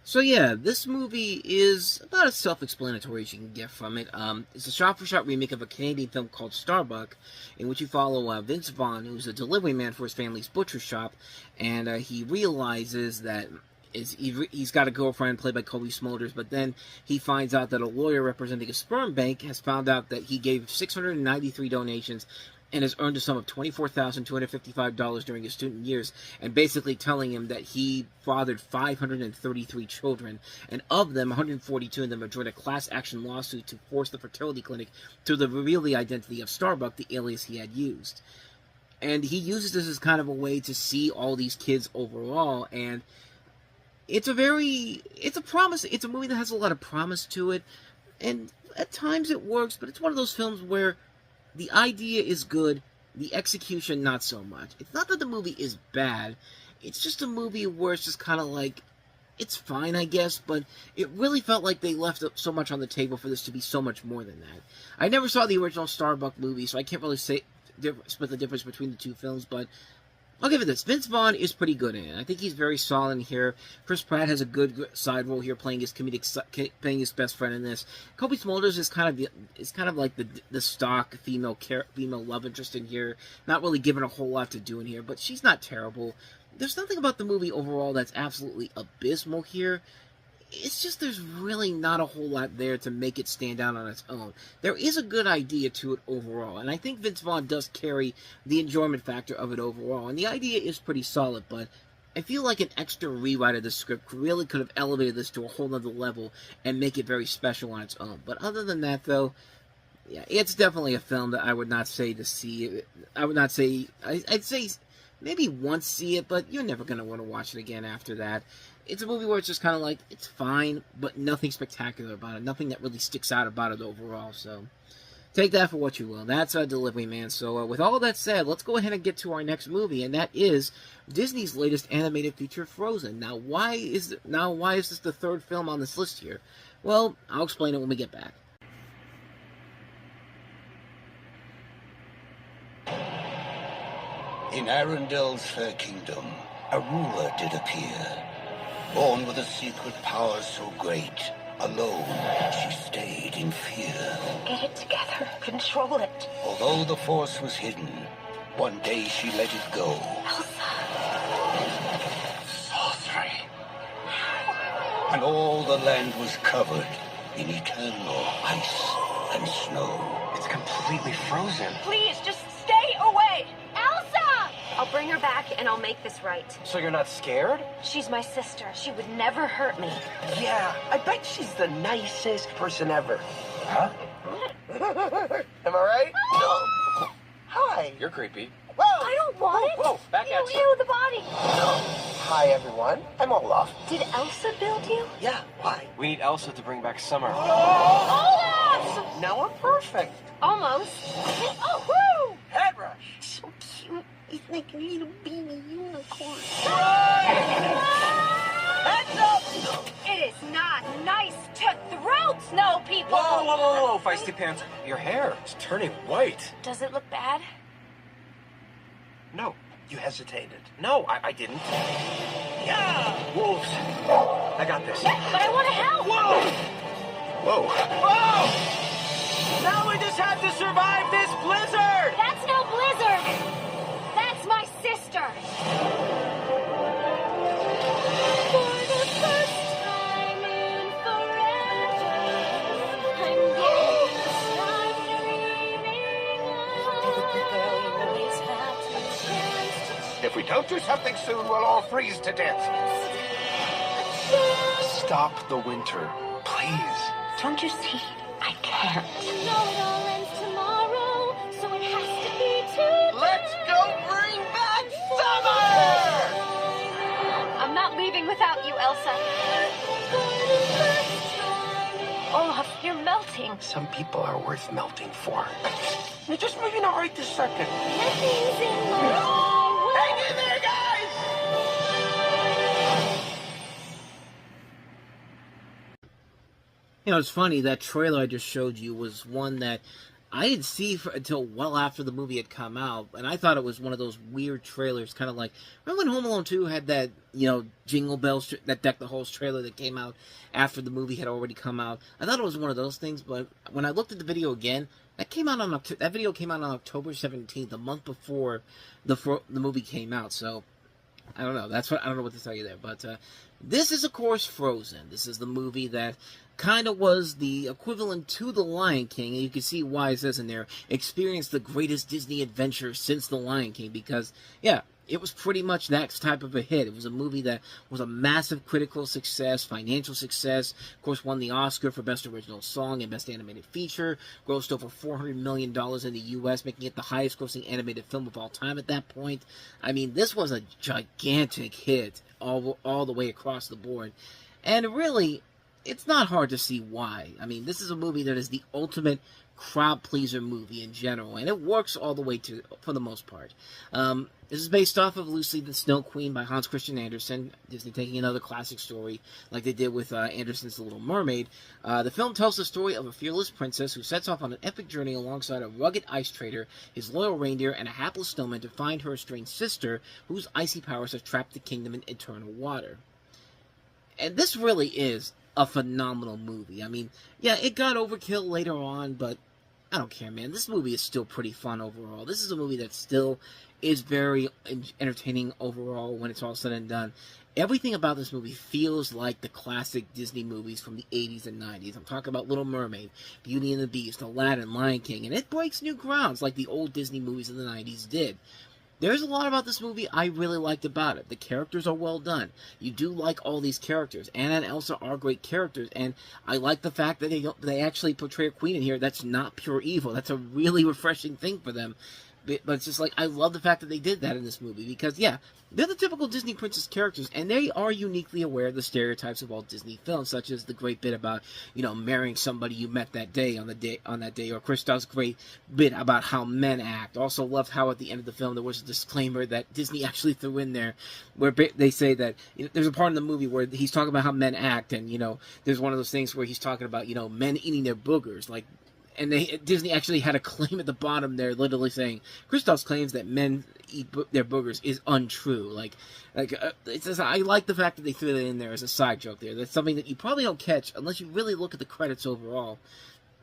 So yeah, this movie is about as self-explanatory as you can get from it. It's a shot-for-shot remake of a Canadian film called Starbuck, in which you follow Vince Vaughn, who's a delivery man for his family's butcher shop, and he realizes that he's got a girlfriend played by Kobe Smulders, but then he finds out that a lawyer representing a sperm bank has found out that he gave 693 donations and has earned a sum of $24,255 during his student years, and basically telling him that he fathered 533 children, and of them, 142 of them have joined a class action lawsuit to force the fertility clinic to reveal the identity of Starbuck, the alias he had used. And he uses this as kind of a way to see all these kids overall, and it's a movie that has a lot of promise to it, and at times it works, but it's one of those films where the idea is good, the execution not so much. It's not that the movie is bad, it's just a movie where it's just kind of like, it's fine, I guess, but it really felt like they left so much on the table for this to be so much more than that. I never saw the original Starbuck movie, so I can't really split the difference between the two films, but I'll give it this. Vince Vaughn is pretty good in it. I think he's very solid here. Chris Pratt has a good side role here, playing his playing his best friend in this. Kobe Smulders is kind of like the stock female love interest in here. Not really given a whole lot to do in here, but she's not terrible. There's nothing about the movie overall that's absolutely abysmal here. It's just there's really not a whole lot there to make it stand out on its own. There is a good idea to it overall, and I think Vince Vaughn does carry the enjoyment factor of it overall, and the idea is pretty solid, but I feel like an extra rewrite of the script really could have elevated this to a whole other level and make it very special on its own. But other than that, though, yeah, it's definitely a film that I would not say to see. I would not say, I'd say maybe once see it, but you're never going to want to watch it again after that. It's a movie where it's just kind of like, it's fine, but nothing spectacular about it. Nothing that really sticks out about it overall, so take that for what you will. That's Delivery Man. So with all that said, let's go ahead and get to our next movie, and that is Disney's latest animated feature, Frozen. Now, why is this the third film on this list here? Well, I'll explain it when we get back. In Arendel's fair kingdom, a ruler did appear. Born with a secret power so great, alone she stayed in fear. Get it together. Control it. Although the force was hidden, one day she let it go. Sorcery. And all the land was covered in eternal ice and snow. It's completely frozen. Please, just stay away. Elsa! I'll bring her back and I'll make this right. So you're not scared? She's my sister. She would never hurt me. Yeah, I bet she's the nicest person ever. Huh? Am I right? No. Hi. You're creepy. Whoa! I don't want it. Whoa, back at you. Ew, the body. Hi, everyone. I'm Olaf. Did Elsa build you? Yeah, why? We need Elsa to bring back Summer. Olaf! Now I'm perfect. Almost. Oh, woo! Head rush. So cute. He's like a little baby unicorn. Heads up! It is not nice to throat snow people. Whoa, whoa, whoa, whoa, feisty pants. Your hair is turning white. Does it look bad? No. You hesitated. No, I didn't. Yeah! Wolves. I got this. But I want to help. Whoa! Whoa! Whoa! Now we just have to survive this blizzard! That's no blizzard! That's my sister! Do something soon, we'll all freeze to death. Stop the winter, please. Don't you see? I can't. You know it all ends tomorrow, so it has to be today. Let's go bring back summer! I'm not leaving without you, Elsa. Olaf, you're melting. Some people are worth melting for. You're just maybe not right this second. Nothing's in my way. Hang in there, guys! You know, it's funny, that trailer I just showed you was one that I didn't see until well after the movie had come out, and I thought it was one of those weird trailers, kind of like, remember when Home Alone 2 had that, you know, Jingle Bells, that Deck the Halls trailer that came out after the movie had already come out? I thought it was one of those things, but when I looked at the video again, that video came out on October 17th, a month before the movie came out, so I don't know. I don't know what to tell you there, but this is, of course, Frozen. This is the movie that kind of was the equivalent to The Lion King, and you can see why it says in there, experienced the greatest Disney adventure since The Lion King, because, yeah, it was pretty much that type of a hit. It was a movie that was a massive critical success, financial success, of course won the Oscar for Best Original Song and Best Animated Feature, grossed over $400 million in the U.S., making it the highest grossing animated film of all time at that point. I mean, this was a gigantic hit all the way across the board, and really, it's not hard to see why. I mean, this is a movie that is the ultimate crowd-pleaser movie in general, and it works all the way for the most part. This is based off of Lucy the Snow Queen by Hans Christian Andersen, Disney taking another classic story like they did with Andersen's The Little Mermaid. The film tells the story of a fearless princess who sets off on an epic journey alongside a rugged ice trader, his loyal reindeer, and a hapless snowman to find her estranged sister, whose icy powers have trapped the kingdom in eternal water. And this really is a phenomenal movie. I mean, yeah, it got overkill later on, but I don't care, man. This movie is still pretty fun overall. This is a movie that still is very entertaining overall when it's all said and done. Everything about this movie feels like the classic Disney movies from the 80s and 90s. I'm talking about Little Mermaid, Beauty and the Beast, Aladdin, Lion King, and it breaks new grounds like the old Disney movies of the 90s did. There's a lot about this movie I really liked about it. The characters are well done. You do like all these characters. Anna and Elsa are great characters, and I like the fact that they actually portray a queen in here that's not pure evil. That's a really refreshing thing for them. But it's just like, I love the fact that they did that in this movie, because, yeah, they're the typical Disney princess characters, and they are uniquely aware of the stereotypes of all Disney films, such as the great bit about, you know, marrying somebody you met that day on that day, or Kristoff's great bit about how men act. Also loved how at the end of the film there was a disclaimer that Disney actually threw in there, where they say that, you know, there's a part in the movie where he's talking about how men act, and, you know, there's one of those things where he's talking about, you know, men eating their boogers, like, and Disney actually had a claim at the bottom there, literally saying, Kristoff's claims that men eat their boogers is untrue. It's just, I like the fact that they threw that in there as a side joke there. That's something that you probably don't catch unless you really look at the credits overall.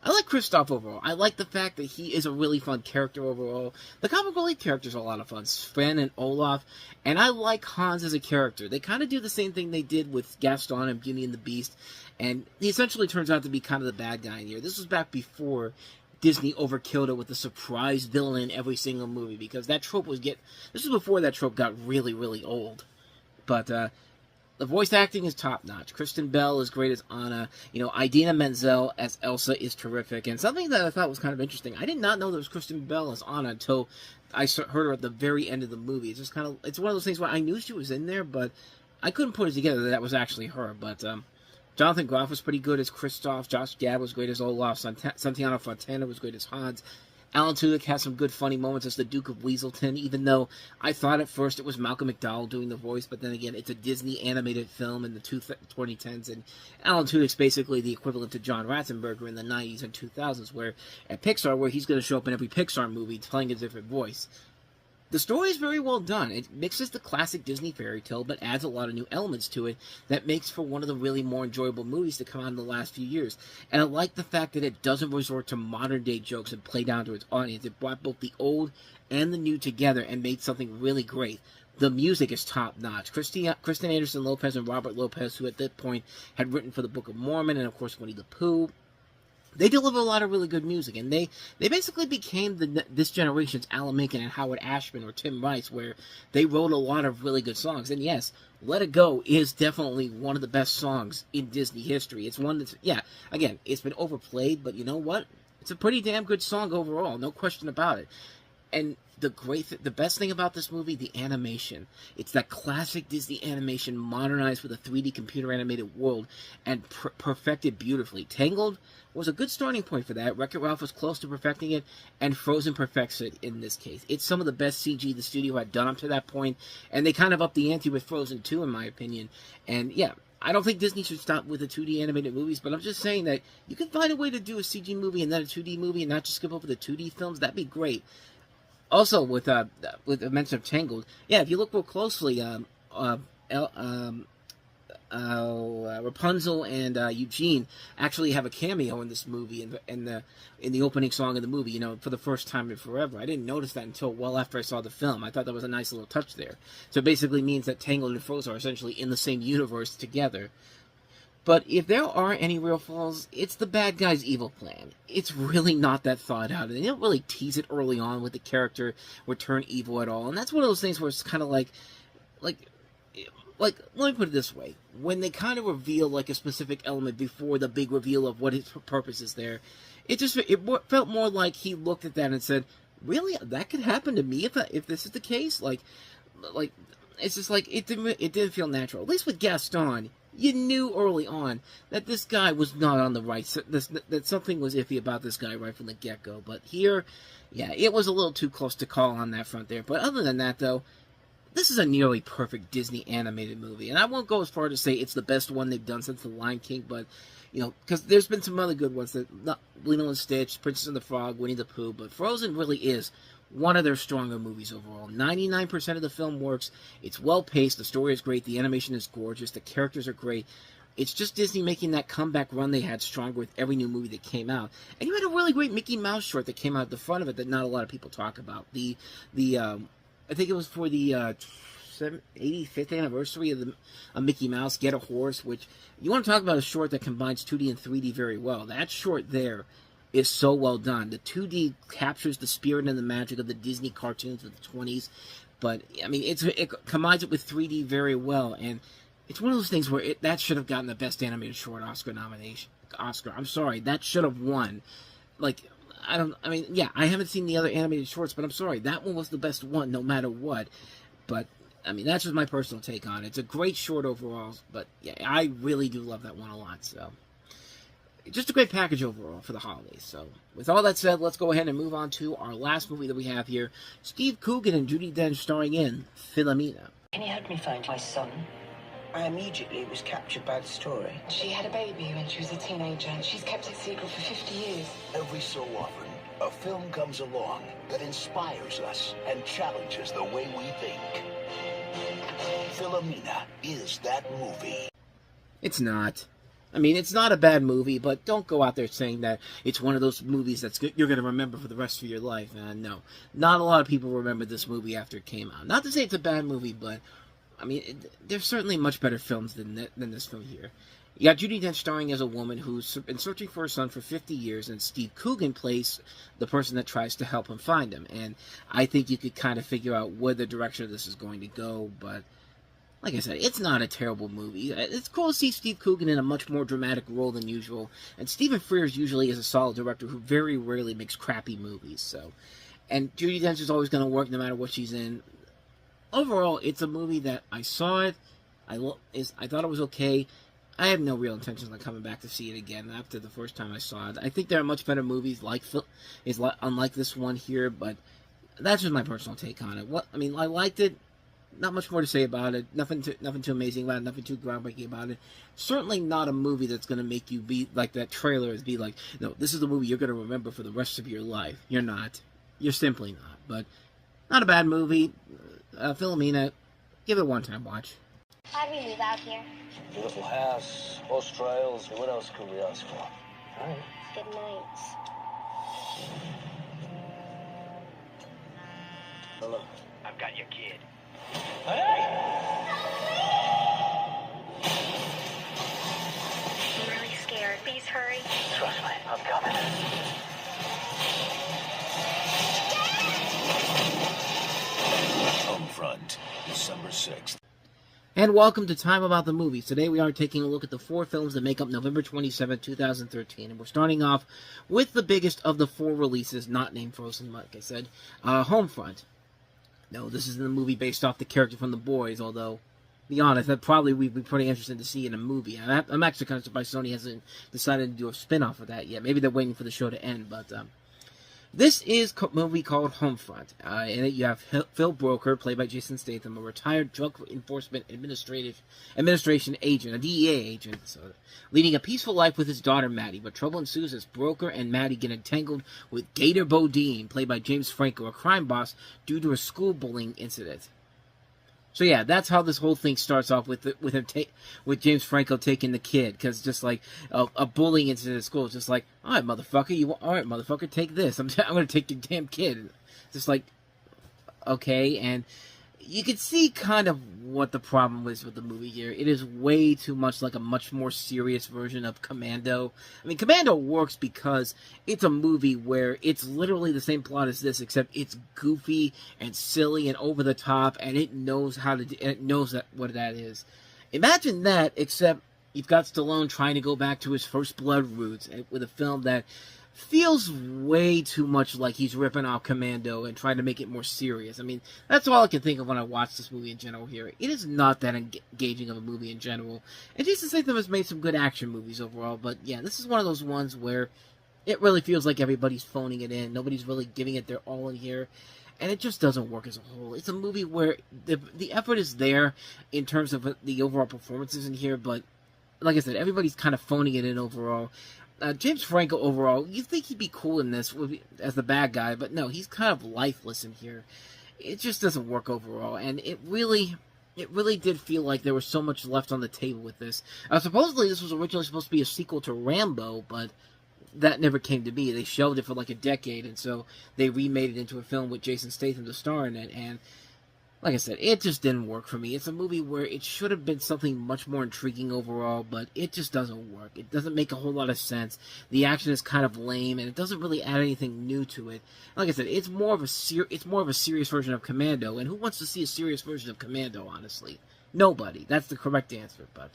I like Kristoff overall. I like the fact that he is a really fun character overall. The comic relief characters are a lot of fun. Sven and Olaf. And I like Hans as a character. They kind of do the same thing they did with Gaston and Beauty and the Beast. And he essentially turns out to be kind of the bad guy in here. This was back before Disney overkilled it with a surprise villain in every single movie. Because that trope this was before that trope got really, really old. But, the voice acting is top-notch. Kristen Bell is great as Anna. You know, Idina Menzel as Elsa is terrific. And something that I thought was kind of interesting, I did not know there was Kristen Bell as Anna until I heard her at the very end of the movie. It's just kind of, it's one of those things where I knew she was in there, but I couldn't put it together that was actually her. But Jonathan Groff was pretty good as Kristoff. Josh Gad was great as Olaf. Santiago Fontana was great as Hans. Alan Tudyk has some good funny moments as the Duke of Weaselton, even though I thought at first it was Malcolm McDowell doing the voice, but then again, it's a Disney animated film in the 2010s, and Alan Tudyk's basically the equivalent to John Ratzenberger in the 90s and 2000s, where at Pixar, where he's going to show up in every Pixar movie playing a different voice. The story is very well done. It mixes the classic Disney fairy tale, but adds a lot of new elements to it that makes for one of the really more enjoyable movies to come out in the last few years. And I like the fact that it doesn't resort to modern-day jokes and play down to its audience. It brought both the old and the new together and made something really great. The music is top-notch. Kristen Anderson Lopez and Robert Lopez, who at that point had written for the Book of Mormon and, of course, Winnie the Pooh. they deliver a lot of really good music, and they basically became this generation's Alan Menken and Howard Ashman or Tim Rice, where they wrote a lot of really good songs. And yes, Let It Go is definitely one of the best songs in Disney history. It's one that's, yeah, again, it's been overplayed, but you know what? It's a pretty damn good song overall, no question about it. And the best thing about this movie, the animation. It's that classic Disney animation modernized with a 3D computer animated world and perfected beautifully. Tangled was a good starting point for that. Wreck-It Ralph was close to perfecting it, and Frozen perfects it in this case. It's some of the best CG the studio had done up to that point, and they kind of upped the ante with Frozen 2, in my opinion. And yeah, I don't think Disney should stop with the 2D animated movies, but I'm just saying that you can find a way to do a CG movie and then a 2D movie and not just skip over the 2D films. That'd be great. Also, with the mention of Tangled, yeah, if you look real closely, Rapunzel and Eugene actually have a cameo in this movie in the opening song of the movie. You know, for the first time in forever. I didn't notice that until well after I saw the film. I thought that was a nice little touch there. So it basically means that Tangled and Frozen are essentially in the same universe together. But if there are any real flaws, it's the bad guy's evil plan. It's really not that thought out. And they don't really tease it early on with the character would turn evil at all. And that's one of those things where it's kind of like, let me put it this way. When they kind of reveal, like, a specific element before the big reveal of what his purpose is there, it felt more like he looked at that and said, really? That could happen to me if this is the case? Like, it's just like, it didn't feel natural. At least with Gaston, you knew early on that this guy was not on the right, that something was iffy about this guy right from the get-go. But here, yeah, it was a little too close to call on that front there. But other than that, though, this is a nearly perfect Disney animated movie. And I won't go as far to say it's the best one they've done since The Lion King, but, you know, because there's been some other good ones, that Lilo and Stitch, Princess and the Frog, Winnie the Pooh, but Frozen really is one of their stronger movies overall. 99% of the film works. It's well-paced. The story is great. The animation is gorgeous. The characters are great. It's just Disney making that comeback run they had stronger with every new movie that came out. And you had a really great Mickey Mouse short that came out at the front of it that not a lot of people talk about. I think it was for the 85th anniversary of Mickey Mouse, Get a Horse, which you want to talk about a short that combines 2D and 3D very well. That short there is so well done. The 2D captures the spirit and the magic of the Disney cartoons of the 20s, but, I mean, it combines it with 3D very well, and it's one of those things where that should have gotten the Best Animated Short Oscar nomination. I'm sorry, that should have won. Like, I haven't seen the other animated shorts, but I'm sorry, that one was the best one, no matter what. But, I mean, that's just my personal take on it. It's a great short overall, but, yeah, I really do love that one a lot, so. Just a great package overall for the holidays. So, with all that said, let's go ahead and move on to our last movie that we have here. Steve Coogan and Judi Dench starring in Philomena. Can you help me find my son? I immediately was captured by the story. She had a baby when she was a teenager, and she's kept it secret for 50 years. Every so often, a film comes along that inspires us and challenges the way we think. Philomena is that movie. It's not. I mean, it's not a bad movie, but don't go out there saying that it's one of those movies you're going to remember for the rest of your life. No. Not a lot of people remember this movie after it came out. Not to say it's a bad movie, but, I mean, there's certainly much better films than this film here. You got Judi Dench starring as a woman who's been searching for her son for 50 years, and Steve Coogan plays the person that tries to help him find him. And I think you could kind of figure out where the direction of this is going to go, but like I said, it's not a terrible movie. It's cool to see Steve Coogan in a much more dramatic role than usual. And Stephen Frears usually is a solid director who very rarely makes crappy movies. So, and Judi Dench is always going to work no matter what she's in. Overall, it's a movie that I saw it. I thought it was okay. I have no real intentions on coming back to see it again after the first time I saw it. I think there are much better movies unlike this one here, but that's just my personal take on it. I liked it. Not much more to say about it. Nothing too amazing about it. Nothing too groundbreaking about it. Certainly not a movie that's going to make you be like that trailer is. Be like, no, this is the movie you're going to remember for the rest of your life. You're not. You're simply not. But not a bad movie. Philomena, give it a one-time watch. Why'd we move out here? Beautiful house, horse trails. What else could we ask for? All right. Good nights. Hello. I've got your kid. I'm really scared. Please hurry. Trust me, I'm coming. Homefront, December 6th. And welcome to Time About the Movies. Today we are taking a look at the 4 films that make up November 27, 2013. And we're starting off with the biggest of the 4 releases, not named Frozen, like I said, Homefront. No, this isn't a movie based off the character from The Boys, although, to be honest, that probably would be pretty interesting to see in a movie. I'm actually kind of surprised Sony hasn't decided to do a spin-off of that yet. Maybe they're waiting for the show to end, but this is a movie called Homefront. In it, you have Phil Broker, played by Jason Statham, a retired Drug Enforcement Administration agent, a DEA agent, leading a peaceful life with his daughter Maddie. But trouble ensues as Broker and Maddie get entangled with Gator Bodine, played by James Franco, a crime boss, due to a school bullying incident. So yeah, that's how this whole thing starts off with James Franco taking the kid, because just like a bullying incident at school, it's just like, all right, motherfucker, take this. I'm going to take your damn kid. Just like, okay, and you can see kind of what the problem is with the movie here. It is way too much like a much more serious version of Commando. I mean, Commando works because it's a movie where it's literally the same plot as this, except it's goofy and silly and over the top, and it knows what that is. Imagine that, except you've got Stallone trying to go back to his First Blood roots with a film that feels way too much like he's ripping off Commando and trying to make it more serious. I mean, that's all I can think of when I watch this movie in general here. It is not that engaging of a movie in general. And Jason Statham has made some good action movies overall, but yeah, this is one of those ones where it really feels like everybody's phoning it in. Nobody's really giving it their all in here. And it just doesn't work as a whole. It's a movie where the effort is there in terms of the overall performances in here, but like I said, everybody's kind of phoning it in overall. James Franco overall, you'd think he'd be cool in this as the bad guy, but no, he's kind of lifeless in here. It just doesn't work overall, and it really did feel like there was so much left on the table with this. Supposedly, this was originally supposed to be a sequel to Rambo, but that never came to be. They shelved it for like a decade, and so they remade it into a film with Jason Statham to star in it, and like I said, it just didn't work for me. It's a movie where it should have been something much more intriguing overall, but it just doesn't work. It doesn't make a whole lot of sense. The action is kind of lame, and it doesn't really add anything new to it. Like I said, it's more of a serious version of Commando, and who wants to see a serious version of Commando, honestly? Nobody. That's the correct answer, but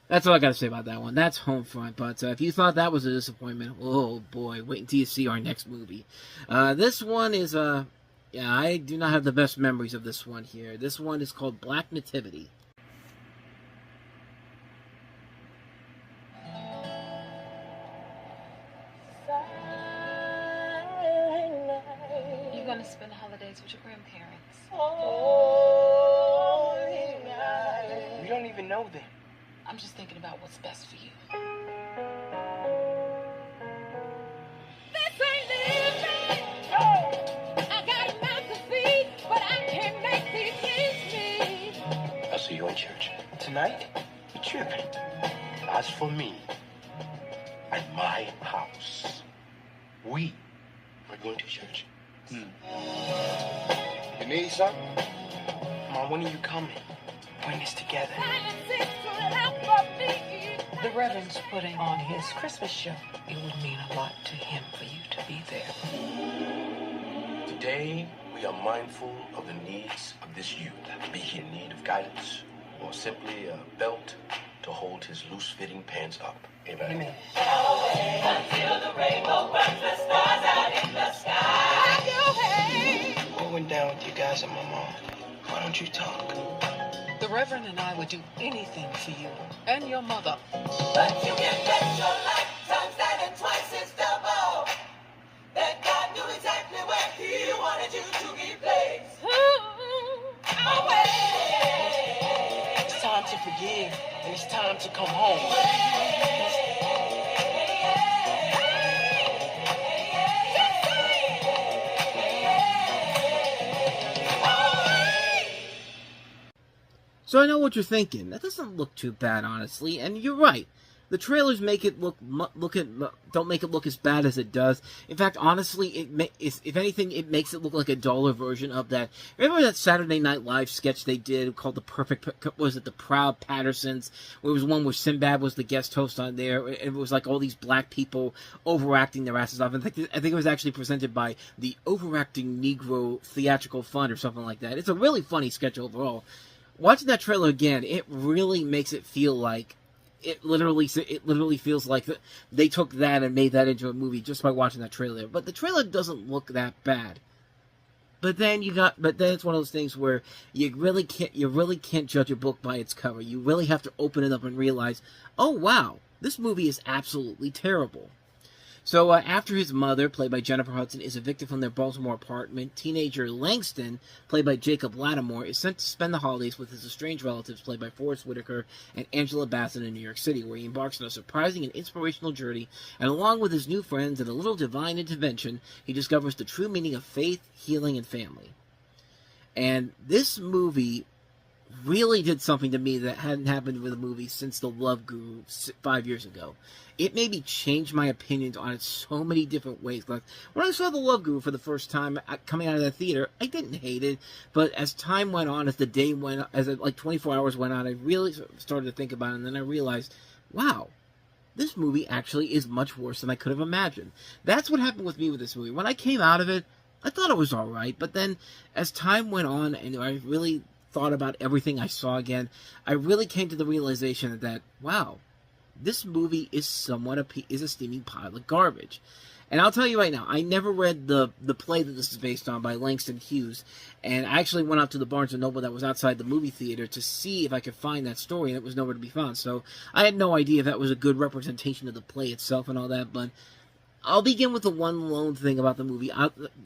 that's all I got to say about that one. That's Homefront, but if you thought that was a disappointment, oh boy, wait until you see our next movie. This one is yeah, I do not have the best memories of this one here. This one is called Black Nativity. You're going to spend the holidays with your grandparents. We don't even know them. I'm just thinking about what's best for you. I'll see you in church. Tonight? You're tripping. As for me, at my house, we are going to church. You need something? Mom, when are you coming? Bring this together. The Reverend's putting on his Christmas show. It would mean a lot to him for you to be there. Today, we are mindful of the needs of this youth, be he in need of guidance or simply a belt to hold his loose-fitting pants up. Amen. Amen. Until the rainbow burns the stars out in the sky. What went down with you guys and my mom? Why don't you talk? The Reverend and I would do anything for you and your mother. But you can bet your life times that and twice is double. That God knew exactly where He wanted you to be placed. It's time to forgive, and it's time to come home. So I know what you're thinking. That doesn't look too bad, honestly, and you're right. The trailers make it don't make it look as bad as it does. In fact, honestly, if anything, it makes it look like a duller version of that. Remember that Saturday Night Live sketch they did called The Proud Pattersons? Where it was one where Sinbad was the guest host on there. It was like all these black people overacting their asses off. I think it was actually presented by the Overacting Negro Theatrical Fund or something like that. It's a really funny sketch overall. Watching that trailer again, it really makes it feel like it literally feels like they took that and made that into a movie just by watching that trailer. But the trailer doesn't look that bad. But then it's one of those things where you really can't judge a book by its cover. You really have to open it up and realize, oh wow, this movie is absolutely terrible. So after his mother, played by Jennifer Hudson, is evicted from their Baltimore apartment, teenager Langston, played by Jacob Lattimore, is sent to spend the holidays with his estranged relatives, played by Forrest Whitaker and Angela Bassett, in New York City, where he embarks on a surprising and inspirational journey, and along with his new friends and a little divine intervention, he discovers the true meaning of faith, healing, and family. And this movie really did something to me that hadn't happened with a movie since The Love Guru 5 years ago. It made me change my opinions on it so many different ways. Like, when I saw The Love Guru for the first time coming out of the theater, I didn't hate it, but as time went on, as the day went on, like 24 hours went on, I really started to think about it, and then I realized, wow, this movie actually is much worse than I could have imagined. That's what happened with me with this movie. When I came out of it, I thought it was alright, but then as time went on, and I really thought about everything I saw again, I really came to the realization that, wow, this movie is is a steaming pile of garbage. And I'll tell you right now, I never read the play that this is based on by Langston Hughes, and I actually went out to the Barnes & Noble that was outside the movie theater to see if I could find that story, and it was nowhere to be found. So I had no idea if that was a good representation of the play itself and all that, but I'll begin with the one lone thing about the movie,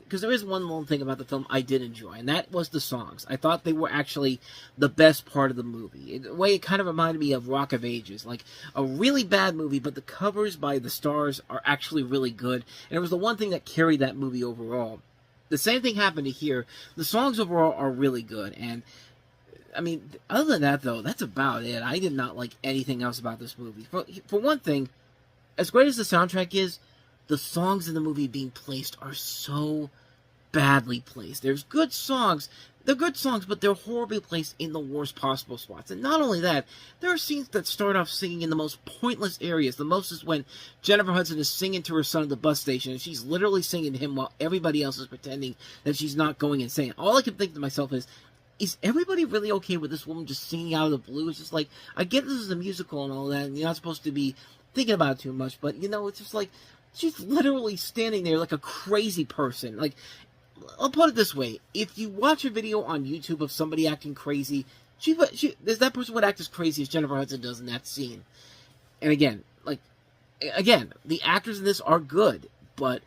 because there is one lone thing about the film I did enjoy, and that was the songs. I thought they were actually the best part of the movie. In a way, it kind of reminded me of Rock of Ages, like a really bad movie, but the covers by the stars are actually really good, and it was the one thing that carried that movie overall. The same thing happened to here. The songs overall are really good, and I mean, other than that, though, that's about it. I did not like anything else about this movie. For one thing, as great as the soundtrack is, the songs in the movie being placed are so badly placed. There's good songs. They're good songs, but they're horribly placed in the worst possible spots. And not only that, there are scenes that start off singing in the most pointless areas. The most is when Jennifer Hudson is singing to her son at the bus station, and she's literally singing to him while everybody else is pretending that she's not going insane. All I can think to myself is everybody really okay with this woman just singing out of the blue? It's just like, I get this is a musical and all that, and you're not supposed to be thinking about it too much, but, you know, it's just like, she's literally standing there like a crazy person. Like, I'll put it this way. If you watch a video on YouTube of somebody acting crazy, that person would act as crazy as Jennifer Hudson does in that scene. And again, the actors in this are good, but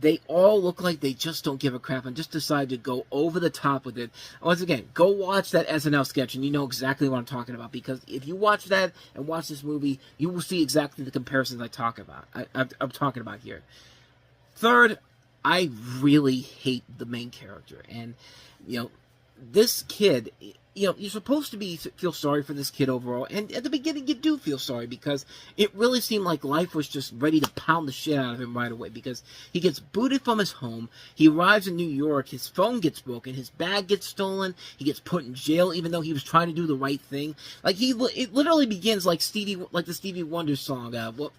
they all look like they just don't give a crap and just decide to go over the top with it. Once again, go watch that SNL sketch and you know exactly what I'm talking about, because if you watch that and watch this movie, you will see exactly the comparisons I'm talking about here. Third, I really hate the main character, and you know, this kid, you know, you're supposed to feel sorry for this kid overall, and at the beginning you do feel sorry, because it really seemed like life was just ready to pound the shit out of him right away, because he gets booted from his home, he arrives in New York, his phone gets broken, his bag gets stolen, he gets put in jail even though he was trying to do the right thing. Like, it literally begins like the Stevie Wonder song, what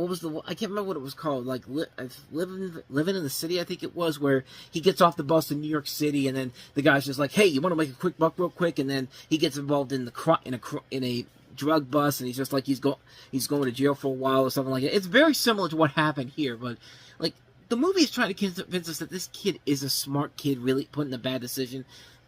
was I can't remember what it was called, like, living in the City, I think it was, where he gets off the bus in New York City, and then the guy's just like, hey, you want to make a quick buck real quick, and then he gets involved in a drug bust, and he's just like, he's going to jail for a while or something like that. It's very similar to what happened here, but, like, the movie is trying to convince us that this kid is a smart kid, really put in a bad decision.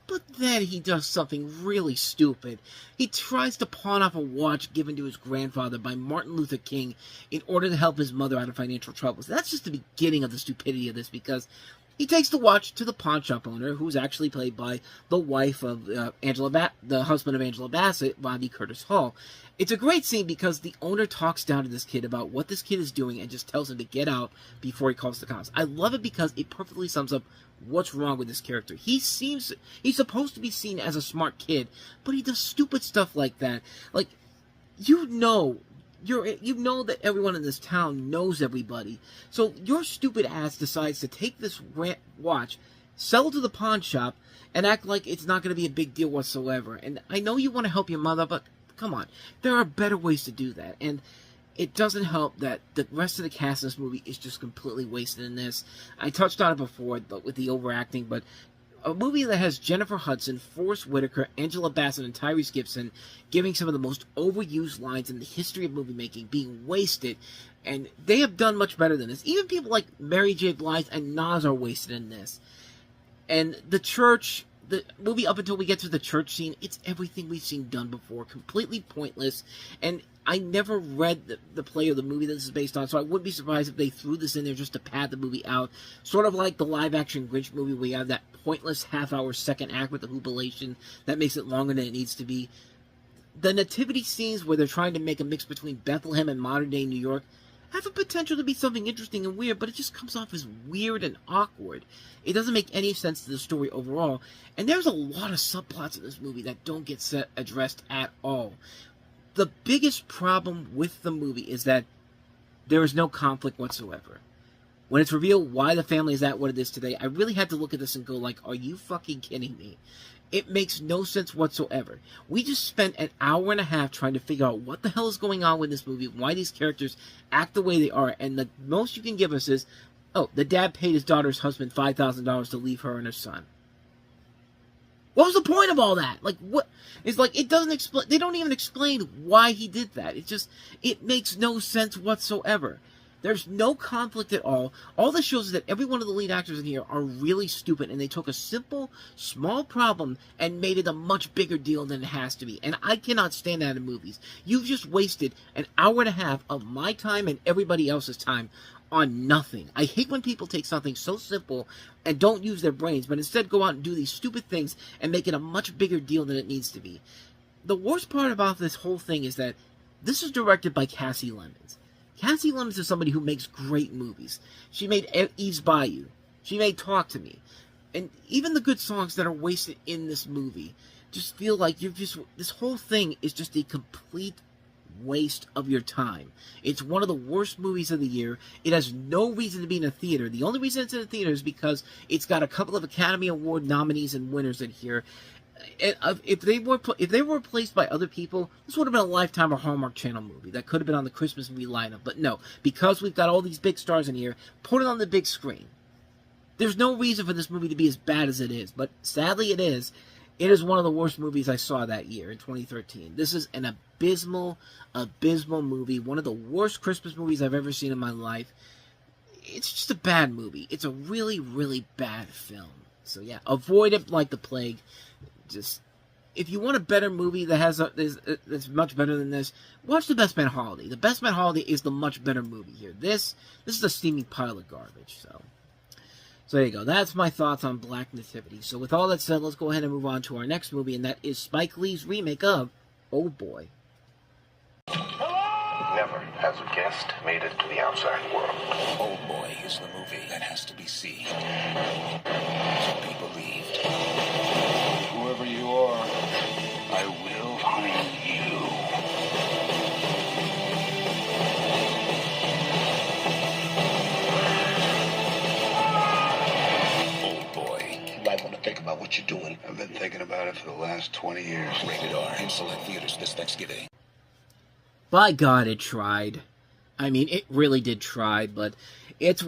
But then he does something really stupid. He tries to pawn off a watch given to his grandfather by Martin Luther King in order to help his mother out of financial troubles. That's just the beginning of the stupidity of this, because he takes the watch to the pawn shop owner, who's actually played by the wife of the husband of Angela Bassett, Bobby Curtis Hall. It's a great scene because the owner talks down to this kid about what this kid is doing and just tells him to get out before he calls the cops. I love it because it perfectly sums up what's wrong with this character. He's supposed to be seen as a smart kid, but he does stupid stuff like that. Like, you know you know that everyone in this town knows everybody. So your stupid ass decides to take this watch, sell it to the pawn shop, and act like it's not going to be a big deal whatsoever. And I know you want to help your mother, but come on. There are better ways to do that. And it doesn't help that the rest of the cast in this movie is just completely wasted in this. I touched on it before with the overacting, but a movie that has Jennifer Hudson, Forrest Whitaker, Angela Bassett, and Tyrese Gibson giving some of the most overused lines in the history of movie making, being wasted, and they have done much better than this. Even people like Mary J. Blige and Nas are wasted in this. And the church, the movie up until we get to the church scene, it's everything we've seen done before, completely pointless, and I never read the play or the movie that this is based on, so I wouldn't be surprised if they threw this in there just to pad the movie out. Sort of like the live-action Grinch movie where you have that pointless half-hour second act with the jubilation that makes it longer than it needs to be. The nativity scenes where they're trying to make a mix between Bethlehem and modern-day New York have a potential to be something interesting and weird, but it just comes off as weird and awkward. It doesn't make any sense to the story overall, and there's a lot of subplots in this movie that don't get addressed at all. The biggest problem with the movie is that there is no conflict whatsoever. When it's revealed why the family is at what it is today, I really had to look at this and go like, are you fucking kidding me? It makes no sense whatsoever. We just spent an hour and a half trying to figure out what the hell is going on with this movie, why these characters act the way they are, and the most you can give us is, oh, the dad paid his daughter's husband $5,000 to leave her and her son. What was the point of all that? Like, what? It's like, it doesn't explain, they don't even explain why he did that. It makes no sense whatsoever. There's no conflict at all. All this shows is that every one of the lead actors in here are really stupid, and they took a simple, small problem and made it a much bigger deal than it has to be. And I cannot stand that in movies. You've just wasted an hour and a half of my time and everybody else's time on nothing. I hate when people take something so simple and don't use their brains, but instead go out and do these stupid things and make it a much bigger deal than it needs to be. The worst part about this whole thing is that this is directed by Cassie Lemons. Cassie Lemons is somebody who makes great movies. She made Eve's Bayou. She made Talk to Me. And even the good songs that are wasted in this movie just feel like this whole thing is just a complete waste of your time. It's one of the worst movies of the year. It has no reason to be in a theater. The only reason it's in a theater is because it's got a couple of Academy Award nominees and winners in here. If they were replaced by other people, this would have been a Lifetime or Hallmark Channel movie that could have been on the Christmas movie lineup. But no, because we've got all these big stars in here, put it on the big screen. There's no reason for this movie to be as bad as it is, but sadly it is. It is one of the worst movies I saw that year in 2013. This is an abysmal movie. One of the worst Christmas movies I've ever seen in my life. It's just a bad movie. It's a really, really bad film. So yeah, avoid it like the plague. Just, if you want a better movie that's much better than this, watch The Best Man Holiday. The Best Man Holiday is the much better movie here. This is a steaming pile of garbage. So there you go. That's my thoughts on Black Nativity. So with all that said, let's go ahead and move on to our next movie, and that is Spike Lee's remake of Old Boy. Never has a guest made it to the outside world. Old Boy is the movie that has to be seen. To be believed. Whoever you are, I will find you. Old Boy. You might want to think about what you're doing. I've been thinking about it for the last 20 years. Rated R in select theaters this Thanksgiving. By God, it tried. I mean, it really did try, but it's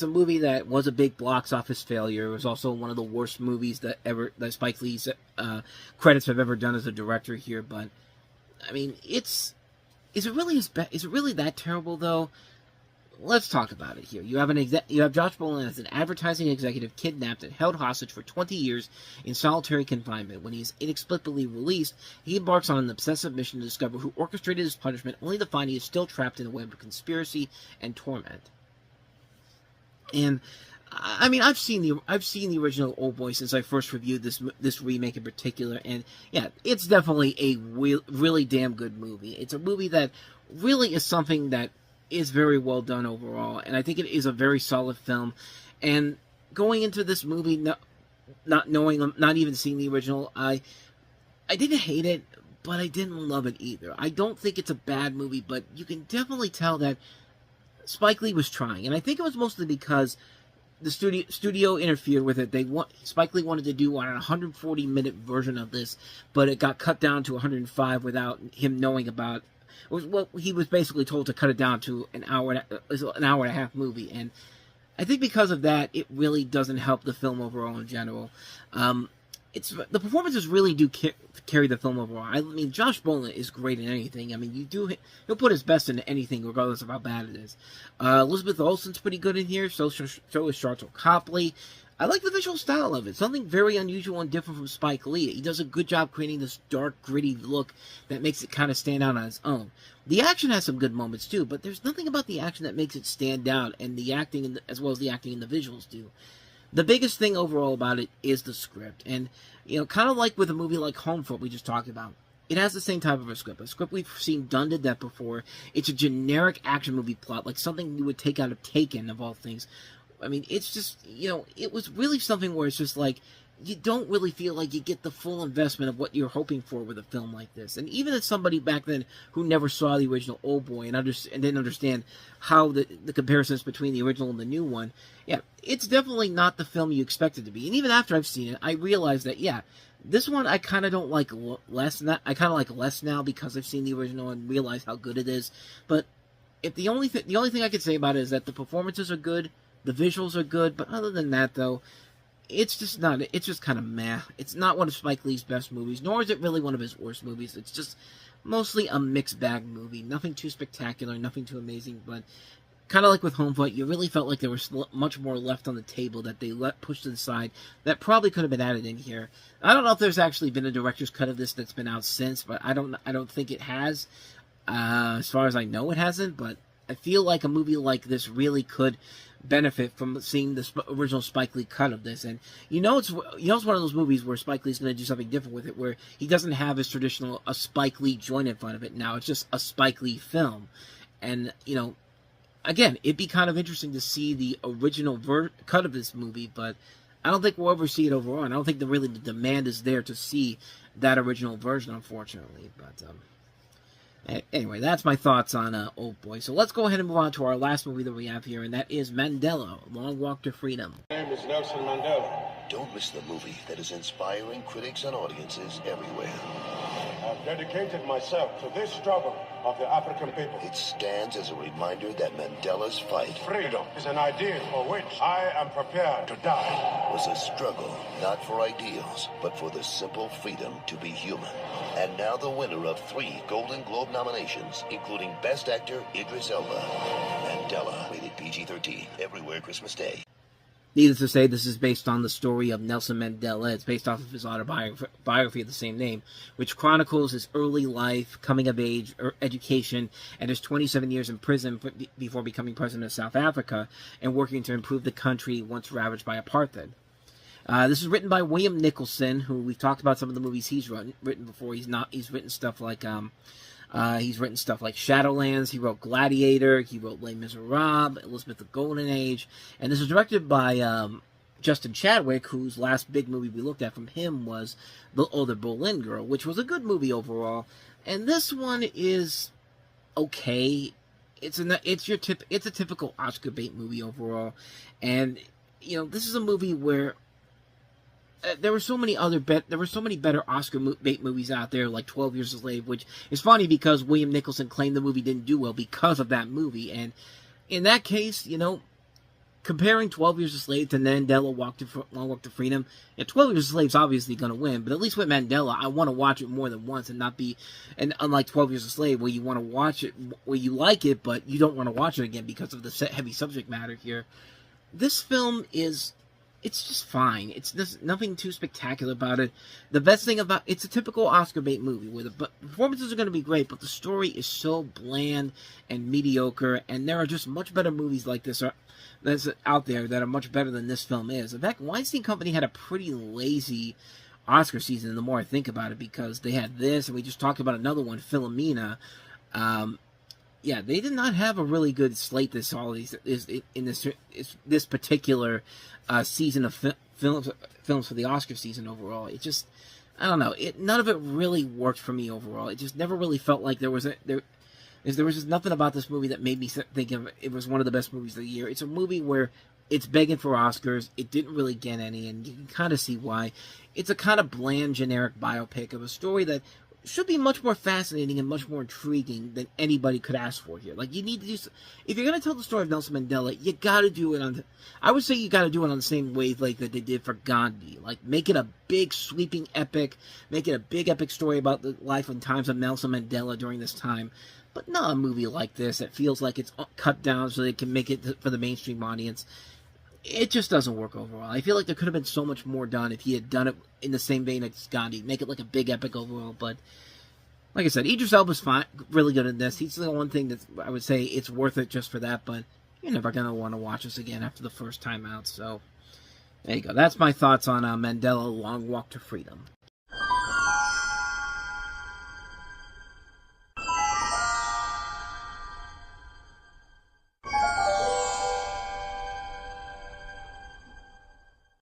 a movie that was a big box office failure. It was also one of the worst movies that Spike Lee's credits have ever done as a director here. But I mean, is it really that terrible though? Let's talk about it here. You have Josh Brolin as an advertising executive kidnapped and held hostage for 20 years in solitary confinement. When he is inexplicably released, he embarks on an obsessive mission to discover who orchestrated his punishment, only to find he is still trapped in a web of conspiracy and torment. And I mean, I've seen the original Old Boy since I first reviewed this remake in particular, and yeah, it's definitely a really damn good movie. It's a movie that really is something that is very well done overall, and I think it is a very solid film. And going into this movie, not even seeing the original, I didn't hate it, but I didn't love it either. I don't think it's a bad movie, but you can definitely tell that Spike Lee was trying, and I think it was mostly because the studio interfered with it. Spike Lee wanted to do an 140-minute version of this, but it got cut down to 105 without him knowing about. Well, he was basically told to cut it down to an hour and a half movie, and I think because of that, it really doesn't help the film overall in general. The performances really do carry the film overall. I mean, Josh Brolin is great in anything. I mean, he'll put his best into anything, regardless of how bad it is. Elizabeth Olsen's pretty good in here. So is Charlton Copley. I like the visual style of it. Something very unusual and different from Spike Lee. He does a good job creating this dark, gritty look that makes it kind of stand out on its own. The action has some good moments too, but there's nothing about the action that makes it stand out, and the acting, as well as the acting and the visuals do. The biggest thing overall about it is the script, and kind of like with a movie like Homefront we just talked about, it has the same type of a script we've seen done to death before. It's a generic action movie plot, like something you would take out of Taken, of all things. I mean, it's just, it was really something where it's just like, you don't really feel like you get the full investment of what you're hoping for with a film like this. And even as somebody back then who never saw the original Oldboy and didn't understand how the comparisons between the original and the new one, yeah, it's definitely not the film you expect it to be. And even after I've seen it, I realized that, yeah, this one I kind of don't like less. I kind of like less now because I've seen the original and realized how good it is. But the only thing I can say about it is that the performances are good, the visuals are good, but other than that, though, it's just kind of meh. It's not one of Spike Lee's best movies, nor is it really one of his worst movies. It's just mostly a mixed bag movie. Nothing too spectacular, nothing too amazing, but kind of like with Homefront, you really felt like there was much more left on the table that they pushed to the side that probably could have been added in here. I don't know if there's actually been a director's cut of this that's been out since, but I don't think it has. As far as I know, it hasn't, but I feel like a movie like this really could benefit from seeing the original Spike Lee cut of this. And it's one of those movies where Spike Lee's going to do something different with it, where he doesn't have his traditional a Spike Lee joint in front of it. Now it's just a Spike Lee film, and again, it'd be kind of interesting to see the original cut of this movie, but I don't think we'll ever see it overall. And I don't think the demand is there to see that original version, unfortunately. But anyway, that's my thoughts on Oldboy. So let's go ahead and move on to our last movie that we have here, and that is Mandela, Long Walk to Freedom. My name is Nelson Mandela. Don't miss the movie that is inspiring critics and audiences everywhere. I've dedicated myself to this struggle of the African people. It stands as a reminder that Mandela's fight, Freedom, is an ideal for which I am prepared to die. Was a struggle not for ideals, but for the simple freedom to be human. And now the winner of 3 Golden Globe nominations, including Best Actor Idris Elba. Mandela, rated PG-13, everywhere Christmas Day. Needless to say, this is based on the story of Nelson Mandela. It's based off of his autobiography of the same name, which chronicles his early life, coming of age, education, and his 27 years in prison before becoming president of South Africa and working to improve the country once ravaged by apartheid. This is written by William Nicholson, who we've talked about some of the movies he's written before. He's written stuff like Shadowlands. He wrote Gladiator. He wrote Les Miserables, Elizabeth the Golden Age, and this is directed by Justin Chadwick, whose last big movie we looked at from him was The Berlin Girl, which was a good movie overall. And this one is okay. It's a typical Oscar bait movie overall, and this is a movie where there were so many better Oscar bait movies out there, like 12 Years a Slave, which is funny because William Nicholson claimed the movie didn't do well because of that movie. And in that case, comparing 12 Years a Slave to Mandela Long Walk to Freedom, 12 Years a Slave is obviously going to win, but at least with Mandela, I want to watch it more than once and unlike 12 Years a Slave, where you want to watch it, where you like it, but you don't want to watch it again because of the heavy subject matter here. This film it's just fine. It's just nothing too spectacular about it. The best thing about it's a typical Oscar bait movie where the performances are going to be great, but the story is so bland and mediocre, and there are just much better movies like this that's out there that are much better than this film is. In fact, Weinstein Company had a pretty lazy Oscar season, the more I think about it, because they had this, and we just talked about another one, Philomena. Yeah, they did not have a really good slate this particular season of films for the Oscar season overall. It just, I don't know. None of it really worked for me overall. It just never really felt like there was just nothing about this movie that made me think of it was one of the best movies of the year. It's a movie where it's begging for Oscars. It didn't really get any, and you can kind of see why. It's a kind of bland, generic biopic of a story that should be much more fascinating and much more intriguing than anybody could ask for here. Like, you need to do... If you're going to tell the story of Nelson Mandela, you got to do it on... I would say you got to do it on the same wavelength that they did for Gandhi. Like, make it a big, sweeping epic. Make it a big, epic story about the life and times of Nelson Mandela during this time. But not a movie like this that feels like it's cut down so they can make it for the mainstream audience. It just doesn't work overall. I feel like there could have been so much more done if he had done it in the same vein as Gandhi. Make it like a big epic overall, but like I said, Idris Elba's fine, really good in this. He's the one thing that I would say it's worth it just for that, but you're never going to want to watch this again after the first time out, so there you go. That's my thoughts on Mandela, Long Walk to Freedom.